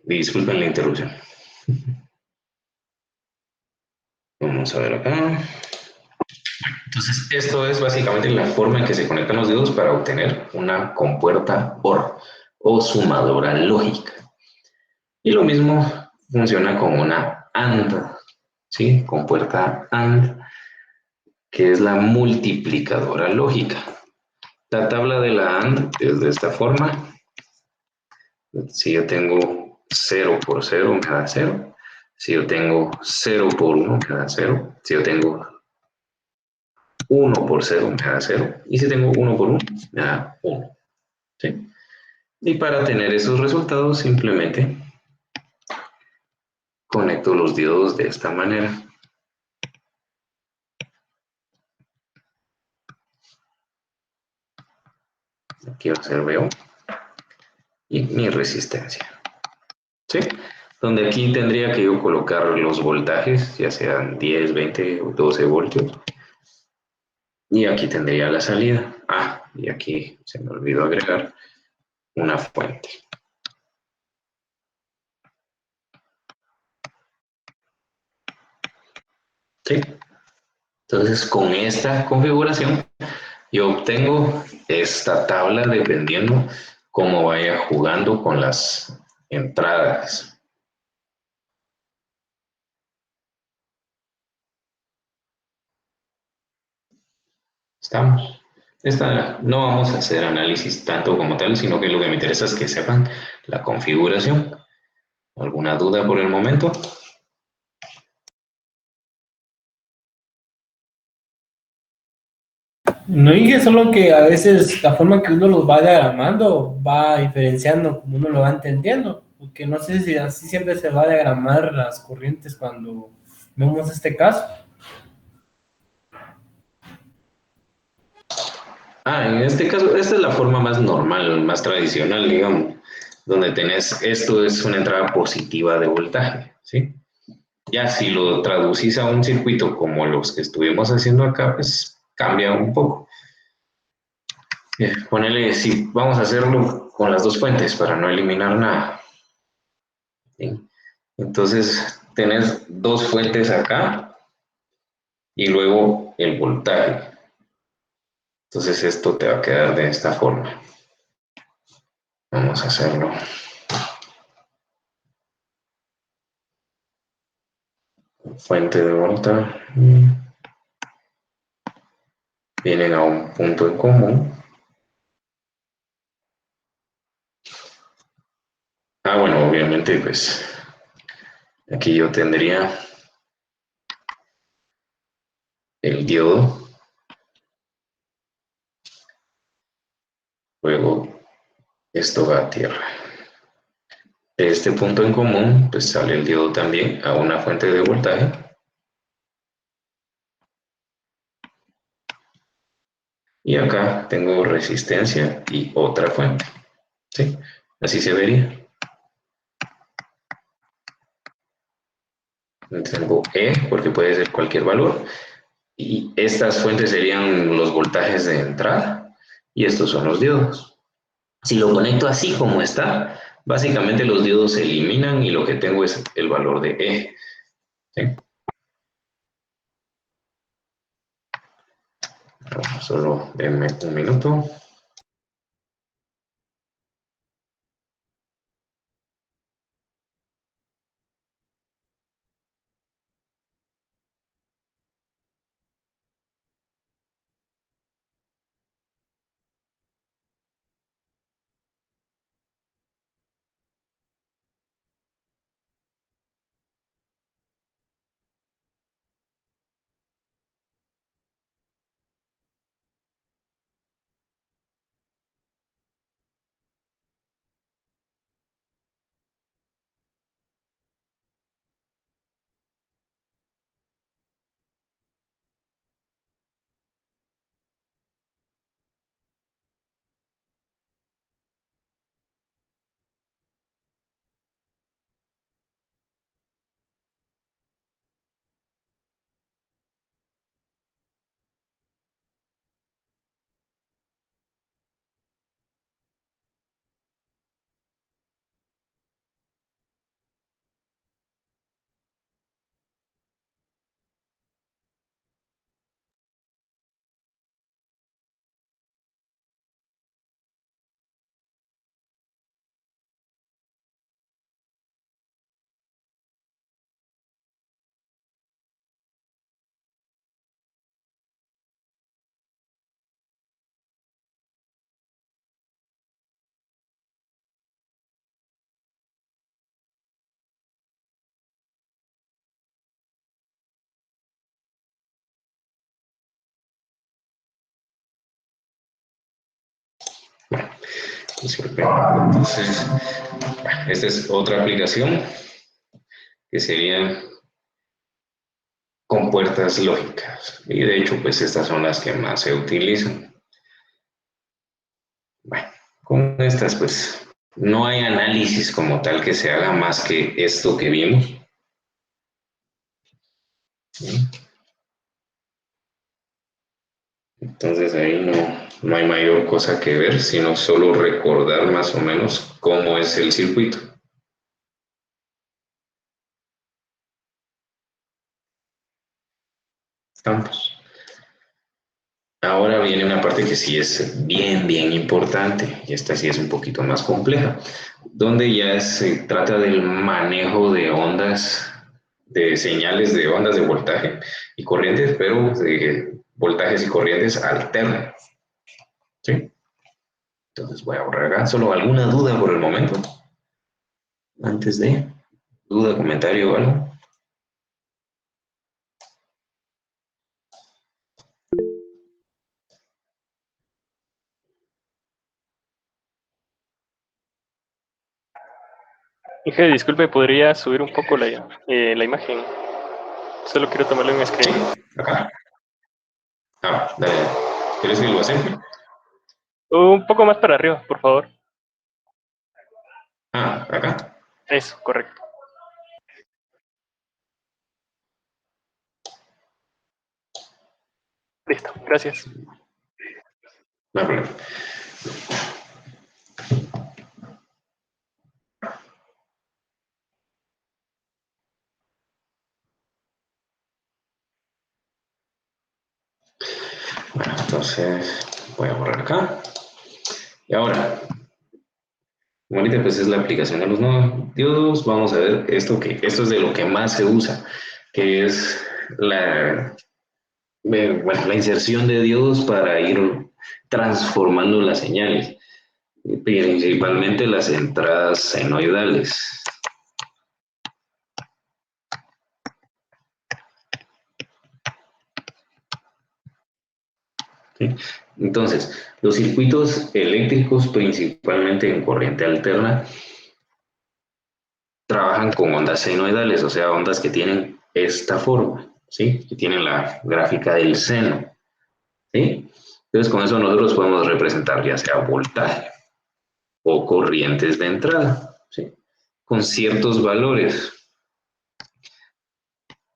Disculpen la interrupción. Vamos a ver acá. Entonces, esto es básicamente la forma en que se conectan los diodos para obtener una compuerta OR o sumadora lógica. Y lo mismo funciona con una AND, ¿sí? Compuerta AND, que es la multiplicadora lógica. La tabla de la AND es de esta forma. Si yo tengo 0 por 0, me da 0. Si yo tengo 0 por 1, me da 0. Si yo tengo 1 por 0, me da 0. Y si tengo 1 por 1, me da 1. ¿Sí? Y para tener esos resultados, simplemente conecto los diodos de esta manera. Aquí va a ser VO y mi resistencia. ¿Sí? Donde aquí tendría que yo colocar los voltajes, ya sean 10, 20 o 12 voltios. Y aquí tendría la salida. Ah, y aquí se me olvidó agregar una fuente. ¿Sí? Entonces, con esta configuración, yo obtengo esta tabla dependiendo cómo vaya jugando con las entradas. ¿Estamos? No vamos a hacer análisis tanto como tal, sino que lo que me interesa es que sepan la configuración. ¿Alguna duda por el momento? No dije solo que a veces la forma que uno los va diagramando va diferenciando como uno lo va entendiendo, porque no sé si así siempre se va a diagramar las corrientes cuando vemos este caso. En este caso, esta es la forma más normal, más tradicional, digamos, donde tenés, esto es una entrada positiva de voltaje, ¿sí? Ya si lo traducís a un circuito como los que estuvimos haciendo acá, pues cambia un poco. Ponele, si vamos a hacerlo con las dos fuentes para no eliminar nada. ¿Sí? Entonces, tenés dos fuentes acá y luego el voltaje. Entonces, esto te va a quedar de esta forma. Vamos a hacerlo. Fuente de voltaje. Vienen a un punto en común. Bueno, obviamente, pues aquí yo tendría el diodo, luego esto va a tierra. De este punto en común, pues sale el diodo también a una fuente de voltaje. Y acá tengo resistencia y otra fuente. ¿Sí? Así se vería. Tengo E, porque puede ser cualquier valor. Y estas fuentes serían los voltajes de entrada. Y estos son los diodos. Si lo conecto así como está, básicamente los diodos se eliminan y lo que tengo es el valor de E. ¿Sí? Solo denme un minuto. Entonces, esta es otra aplicación que sería con puertas lógicas. Y de hecho, pues estas son las que más se utilizan. Bueno, con estas, pues no hay análisis como tal que se haga más que esto que vimos. ¿Sí? Entonces ahí no hay mayor cosa que ver, sino solo recordar más o menos cómo es el circuito. Estamos. Ahora viene una parte que sí es bien importante, y esta sí es un poquito más compleja, donde ya se trata del manejo de ondas, de señales de ondas de voltaje y corrientes, pero de voltajes y corrientes alternas. ¿Sí? Entonces voy a borrar acá. ¿Solo alguna duda por el momento? Antes de duda, comentario o algo. Inge, disculpe, ¿podría subir un poco la imagen? Solo quiero tomarle un Sí, screen. acá. Ah, dale. ¿Quieres que lo hacemos? Un poco más para arriba, por favor. Ah, acá. Eso, correcto. Listo, gracias. No hay problema. Bueno, entonces voy a borrar acá. Y ahora, como ahorita pues es la aplicación de los diodos, vamos a ver esto es de lo que más se usa, que es la inserción de diodos para ir transformando las señales, principalmente las entradas senoidales. ¿Sí? Entonces, los circuitos eléctricos, principalmente en corriente alterna, trabajan con ondas senoidales, o sea, ondas que tienen esta forma, ¿sí? Que tienen la gráfica del seno, ¿sí? Entonces, con eso nosotros podemos representar ya sea voltaje o corrientes de entrada, ¿sí? Con ciertos valores.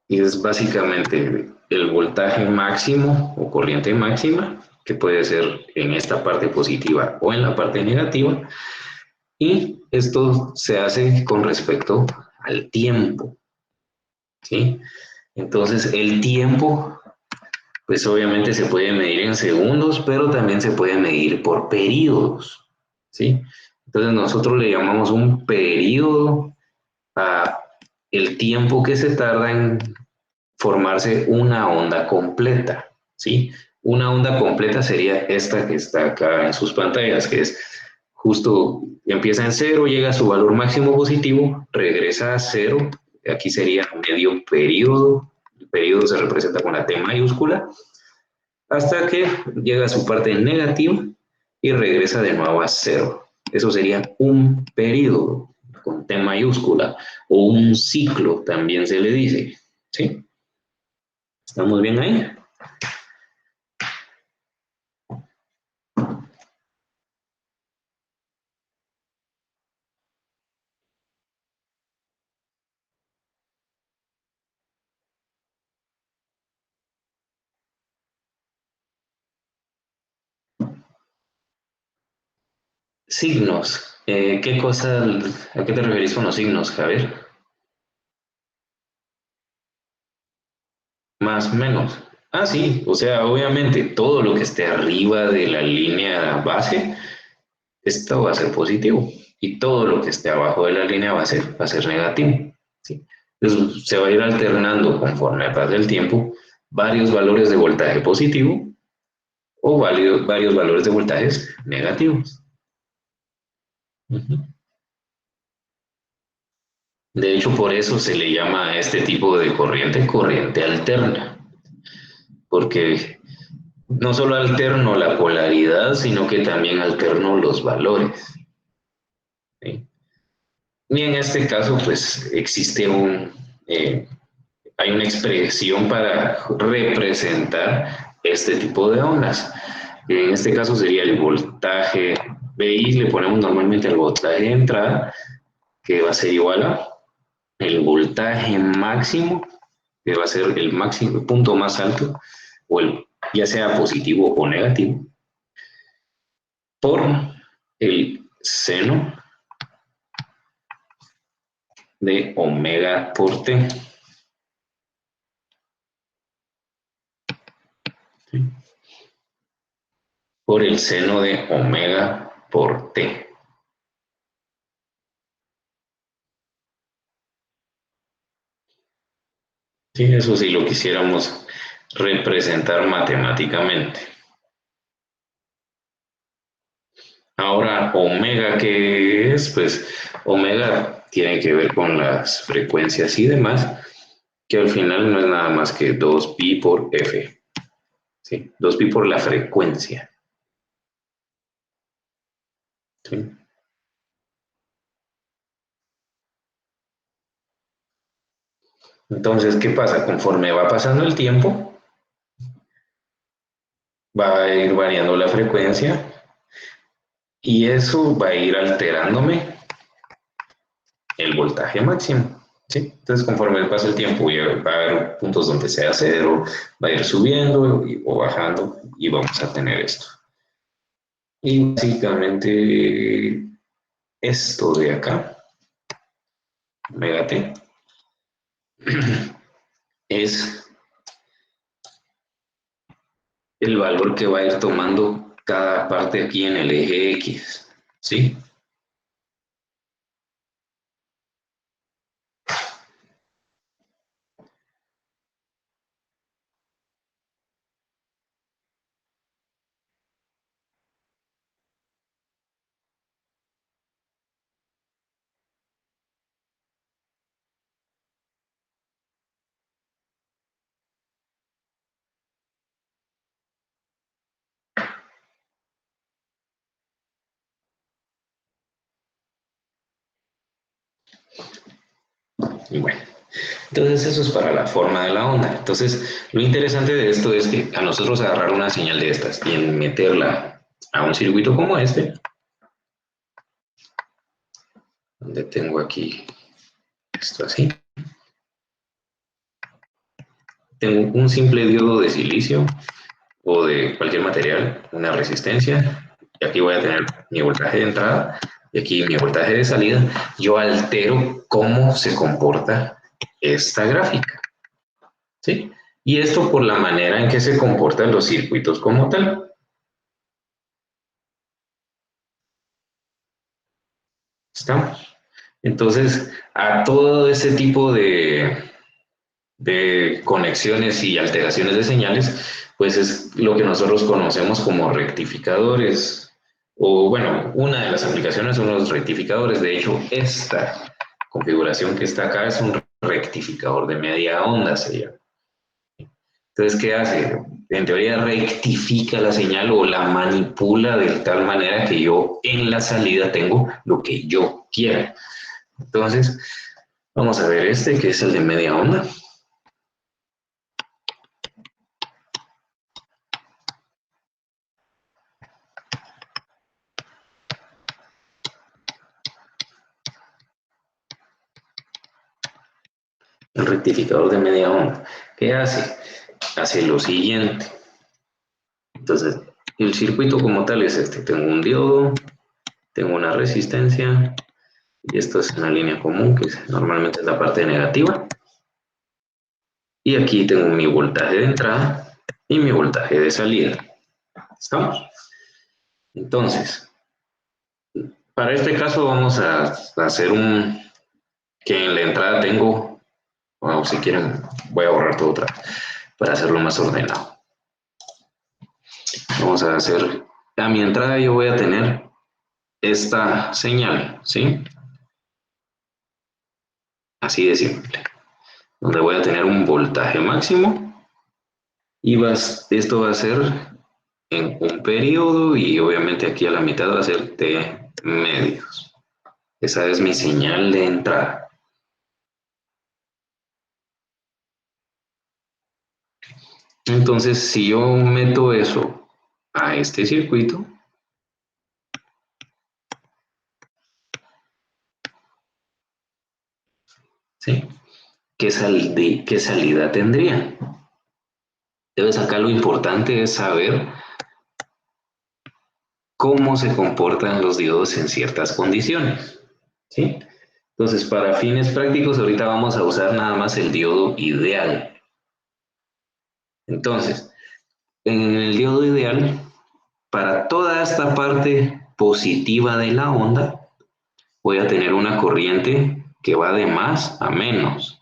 Y es básicamente el voltaje máximo o corriente máxima, que puede ser en esta parte positiva o en la parte negativa, y esto se hace con respecto al tiempo, ¿sí? Entonces, el tiempo, pues obviamente se puede medir en segundos, pero también se puede medir por periodos, ¿sí? Entonces, nosotros le llamamos un periodo a el tiempo que se tarda en formarse una onda completa, ¿sí? Una onda completa sería esta que está acá en sus pantallas, que es justo, empieza en cero, llega a su valor máximo positivo, regresa a cero, aquí sería medio periodo, el periodo se representa con la T mayúscula, hasta que llega a su parte negativa y regresa de nuevo a cero. Eso sería un periodo con T mayúscula, o un ciclo también se le dice, ¿sí? ¿Estamos bien ahí? Signos. ¿A qué te referís con los signos, Javier? Más o menos. Ah, sí, o sea, obviamente todo lo que esté arriba de la línea base, esto va a ser positivo. Y todo lo que esté abajo de la línea va a ser negativo. ¿Sí? Entonces se va a ir alternando conforme pasa el tiempo varios valores de voltaje positivo o varios valores de voltajes negativos. Ujú. De hecho, por eso se le llama a este tipo de corriente corriente alterna, porque no solo alterno la polaridad, sino que también alterno los valores. ¿Sí? Y en este caso, pues existe hay una expresión para representar este tipo de ondas. En este caso sería el voltaje BI, le ponemos normalmente el voltaje de entrada, que va a ser igual a el voltaje máximo, que va a ser el máximo, el punto más alto, ya sea positivo o negativo, por el seno de omega por T. ¿Sí? Por el seno de omega por T. Sí, eso sí lo quisiéramos representar matemáticamente. Ahora, omega, ¿qué es? Pues omega tiene que ver con las frecuencias y demás, que al final no es nada más que 2pi por f. ¿Sí? 2pi por la frecuencia. ¿Sí? Entonces, ¿qué pasa? Conforme va pasando el tiempo, va a ir variando la frecuencia y eso va a ir alterándome el voltaje máximo. ¿Sí? Entonces, conforme pasa el tiempo, va a haber puntos donde sea cero, va a ir subiendo o bajando y vamos a tener esto. Y básicamente esto de acá, omega t, es el valor que va a ir tomando cada parte aquí en el eje X. ¿Sí? Y bueno, entonces eso es para la forma de la onda. Entonces, lo interesante de esto es que a nosotros agarrar una señal de estas y meterla a un circuito como este, donde tengo aquí esto así, tengo un simple diodo de silicio o de cualquier material, una resistencia, y aquí voy a tener mi voltaje de entrada y aquí mi voltaje de salida. Yo altero cómo se comporta esta gráfica, ¿sí? Y esto por la manera en que se comportan los circuitos como tal. ¿Estamos? Entonces, a todo ese tipo de conexiones y alteraciones de señales, pues es lo que nosotros conocemos como rectificadores, o bueno, una de las aplicaciones son los rectificadores. De hecho, esta configuración que está acá es un rectificador de media onda, se llama. Entonces, ¿qué hace? En teoría rectifica la señal o la manipula de tal manera que yo en la salida tengo lo que yo quiera. Entonces, vamos a ver este que es el de media onda. El rectificador de media onda. ¿Qué hace? Hace lo siguiente. Entonces, el circuito como tal es este. Tengo un diodo, tengo una resistencia, y esto es una línea común, que normalmente es la parte negativa. Y aquí tengo mi voltaje de entrada y mi voltaje de salida. ¿Estamos? Entonces, para este caso vamos a hacer que en la entrada tengo, o si quieren, voy a borrar todo otra vez, para hacerlo más ordenado. Vamos a hacer, a mi entrada yo voy a tener esta señal, ¿sí? Así de simple. Donde voy a tener un voltaje máximo y esto va a ser en un periodo y obviamente aquí a la mitad va a ser T medios. Esa es mi señal de entrada. Entonces, si yo meto eso a este circuito, ¿sí? ¿Qué salida tendría? Entonces, acá lo importante es saber cómo se comportan los diodos en ciertas condiciones, ¿sí? Entonces, para fines prácticos, ahorita vamos a usar nada más el diodo ideal. Entonces, en el diodo ideal, para toda esta parte positiva de la onda, voy a tener una corriente que va de más a menos,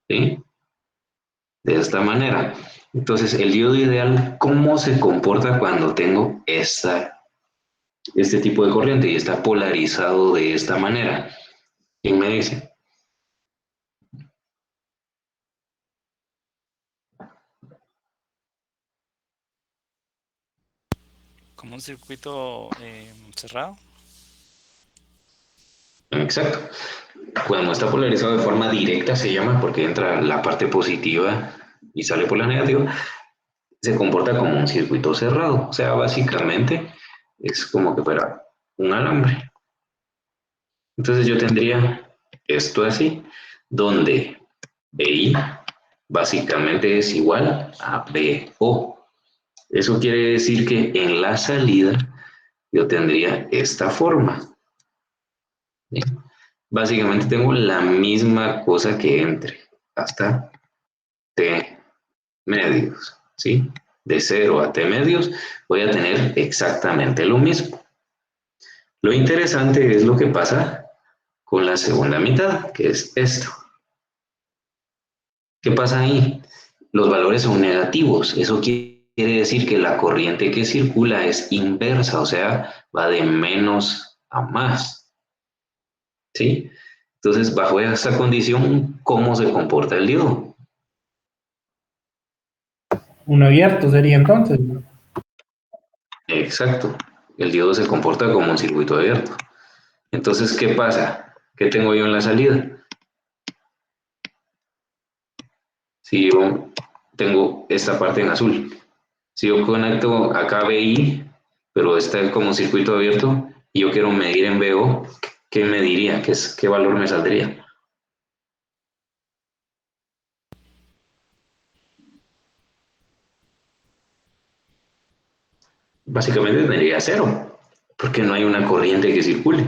¿sí? De esta manera. Entonces, el diodo ideal, ¿cómo se comporta cuando tengo este tipo de corriente y está polarizado de esta manera? ¿Quién me dice? Como un circuito cerrado. Exacto. Cuando está polarizado de forma directa se llama porque entra la parte positiva y sale por la negativa, se comporta como un circuito cerrado. O sea, básicamente es como que fuera un alambre. Entonces yo tendría esto así, donde BI básicamente es igual a BO. Eso quiere decir que en la salida yo tendría esta forma, ¿sí? Básicamente tengo la misma cosa que entre, hasta T medios, ¿sí? De 0 a T medios voy a tener exactamente lo mismo. Lo interesante es lo que pasa con la segunda mitad, que es esto. ¿Qué pasa ahí? Los valores son negativos. Eso quiere decir que la corriente que circula es inversa, o sea, va de menos a más, ¿sí? Entonces, bajo esta condición, ¿cómo se comporta el diodo? Un abierto sería entonces, ¿no? Exacto. El diodo se comporta como un circuito abierto. Entonces, ¿qué pasa? ¿Qué tengo yo en la salida? Si yo tengo esta parte en azul, si yo conecto acá BI, pero está como circuito abierto, y yo quiero medir en BO, ¿qué mediría? ¿Qué valor me saldría? Básicamente tendría cero, porque no hay una corriente que circule,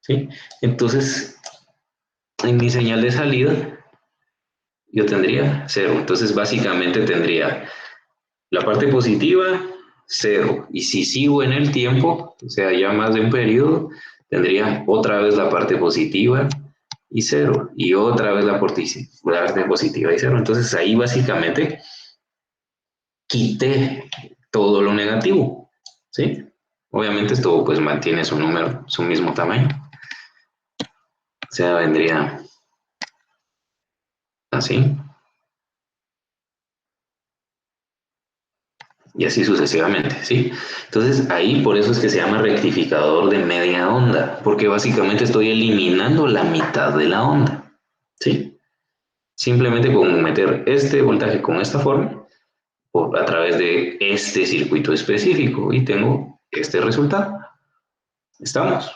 ¿sí? Entonces, en mi señal de salida, yo tendría cero. Entonces, básicamente tendría la parte positiva, cero. Y si sigo en el tiempo, o sea, ya más de un periodo, tendría otra vez la parte positiva y cero. Y otra vez la parte positiva y cero. Entonces, ahí básicamente quité todo lo negativo, ¿sí? Obviamente esto pues mantiene su número, su mismo tamaño. O sea, vendría así. Y así sucesivamente, ¿sí? Entonces ahí por eso es que se llama rectificador de media onda, porque básicamente estoy eliminando la mitad de la onda, ¿sí? Simplemente con meter este voltaje con esta forma, o a través de este circuito específico, y tengo este resultado. ¿Estamos?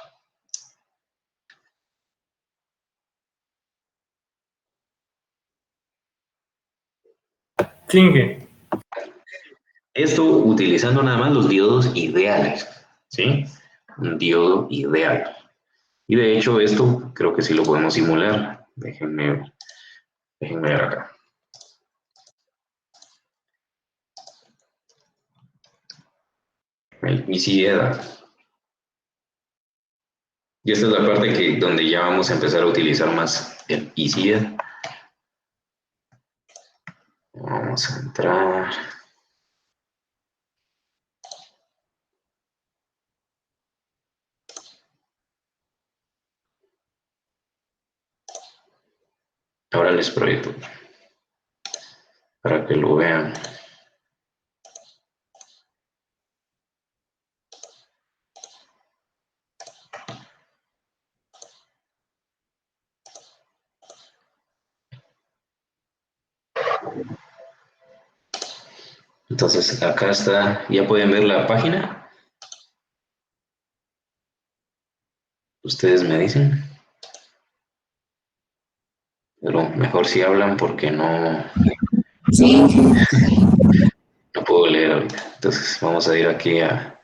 Chingue. Esto utilizando nada más los diodos ideales, ¿sí? Un diodo ideal. Y de hecho esto creo que sí lo podemos simular. Déjenme ver acá. El ICEDA. Y esta es la parte donde ya vamos a empezar a utilizar más el ICEDA. Vamos a entrar. Ahora les proyecto para que lo vean. Entonces, acá está, ya pueden ver la página. Ustedes me dicen. Pero mejor si hablan porque no, no puedo leer ahorita. Entonces, vamos a ir aquí a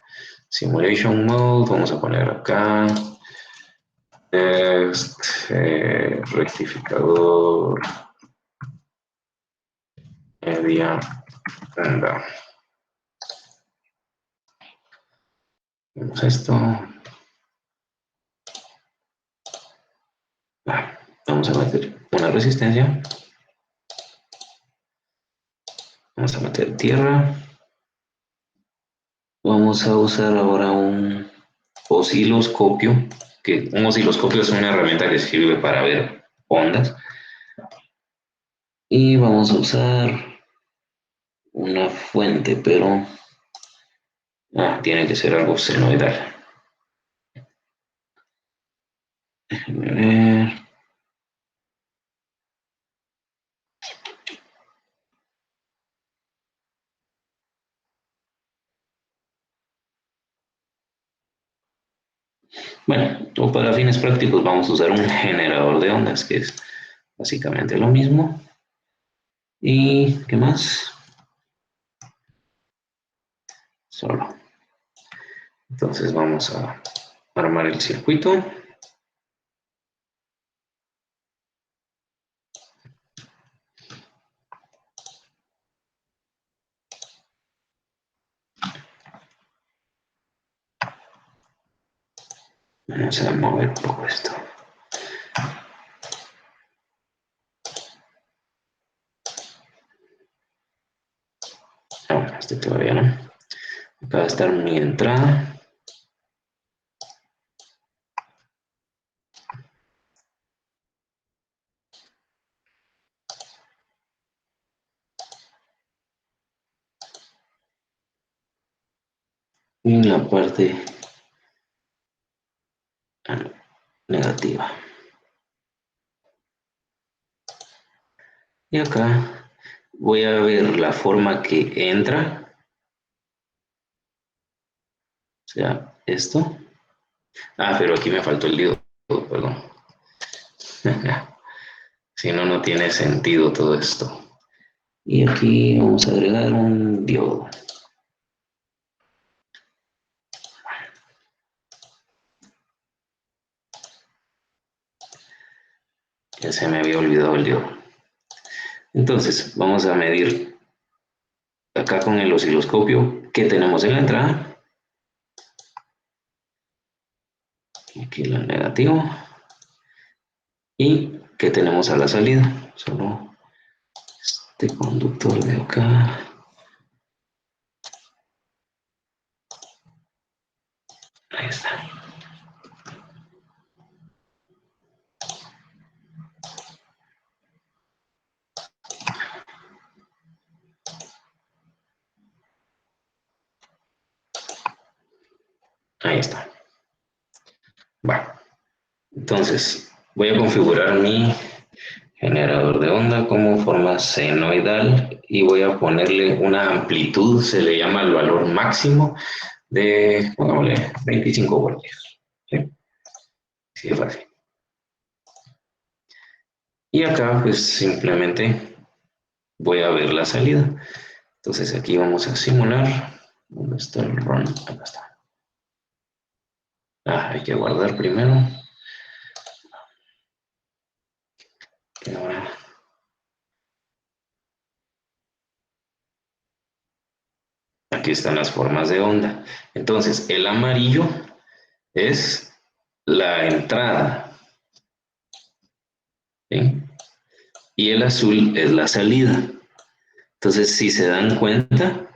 Simulation Mode. Vamos a poner acá. Rectificador. Media. Onda. Vemos esto. Vamos a meter una resistencia. Vamos a meter tierra. Vamos a usar ahora un osciloscopio, que un osciloscopio es una herramienta que sirve para ver ondas. Y vamos a usar una fuente, pero tiene que ser algo senoidal. Déjenme ver. Bueno, o para fines prácticos vamos a usar un generador de ondas, que es básicamente lo mismo. ¿Y qué más? Solo. Entonces vamos a armar el circuito. Vamos a mover un poco esto. Este todavía no. Acá va a estar mi entrada. Y la parte negativa. Y acá voy a ver la forma que entra. O sea, esto. Pero aquí me faltó el diodo, perdón. Si no, no tiene sentido todo esto. Y aquí vamos a agregar un diodo. Ya se me había olvidado el diodo. Entonces, vamos a medir acá con el osciloscopio qué tenemos en la entrada. Aquí la negativa. Y qué tenemos a la salida. Solo este conductor de acá. Ahí está. Ahí está. Bueno, entonces voy a configurar mi generador de onda como forma senoidal y voy a ponerle una amplitud, se le llama el valor máximo de, pongámosle, 25 voltios. ¿Sí? Así de fácil. Y acá pues simplemente voy a ver la salida. Entonces aquí vamos a simular. ¿Dónde está el run? Acá está. Hay que guardar primero. Y ahora aquí están las formas de onda. Entonces el amarillo es la entrada. ¿Sí? Y el azul es la salida. Entonces, si se dan cuenta,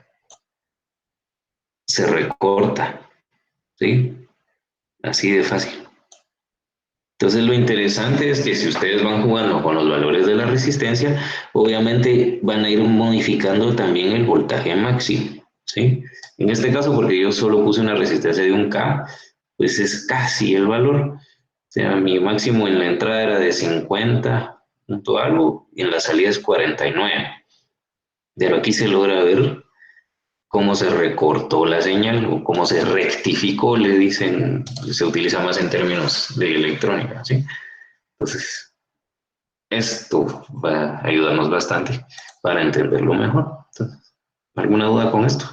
se recorta, ¿sí? Así de fácil. Entonces, lo interesante es que si ustedes van jugando con los valores de la resistencia, obviamente van a ir modificando también el voltaje máximo, ¿sí? En este caso, porque yo solo puse una resistencia de 1K, pues es casi el valor. O sea, mi máximo en la entrada era de 50 punto algo y en la salida es 49. Pero aquí se logra ver cómo se recortó la señal o cómo se rectificó, le dicen, se utiliza más en términos de electrónica, ¿sí? Entonces, esto va a ayudarnos bastante para entenderlo mejor. Entonces, ¿alguna duda con esto?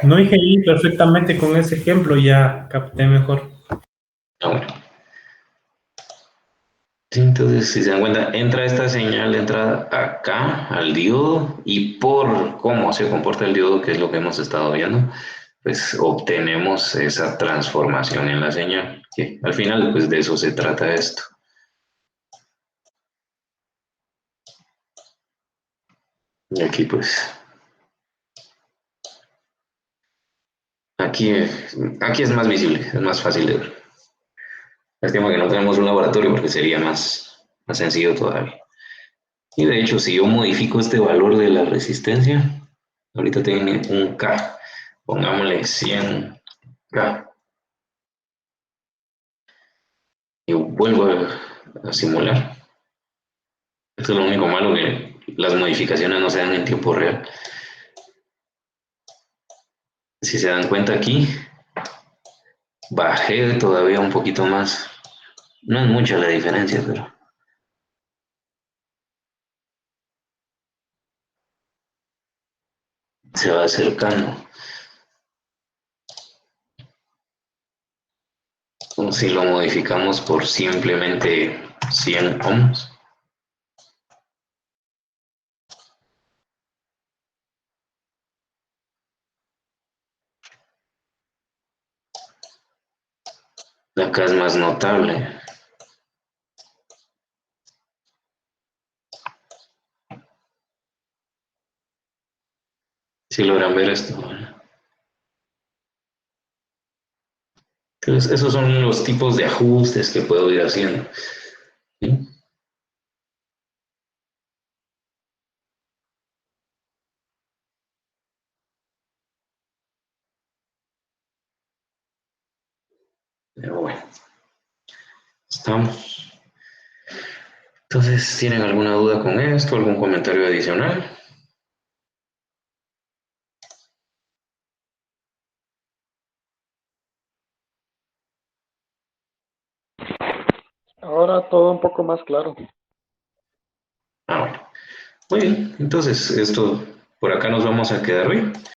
No dije ahí perfectamente con ese ejemplo, ya capté mejor. Ah, bueno. Sí, entonces, si se dan cuenta, entra esta señal de entrada acá al diodo y por cómo se comporta el diodo, que es lo que hemos estado viendo, pues obtenemos esa transformación en la señal, que al final pues de eso se trata esto. Y aquí pues, aquí es más visible, es más fácil de ver. Lástima que no tenemos un laboratorio porque sería más sencillo todavía. Y de hecho, si yo modifico este valor de la resistencia, ahorita tiene un K, pongámosle 100K. Y vuelvo a simular. Esto es lo único malo, que las modificaciones no se dan en tiempo real. Si se dan cuenta aquí, bajé todavía un poquito más. No es mucha la diferencia, pero se va acercando. Como si lo modificamos por simplemente 100 ohms. Acá es más notable. Si logran ver esto. Entonces, esos son los tipos de ajustes que puedo ir haciendo. ¿Sí? Pero bueno, estamos. Entonces, ¿tienen alguna duda con esto? ¿Algún comentario adicional? Ahora todo un poco más claro. Ah, bueno. Muy bien, entonces esto por acá nos vamos a quedar hoy.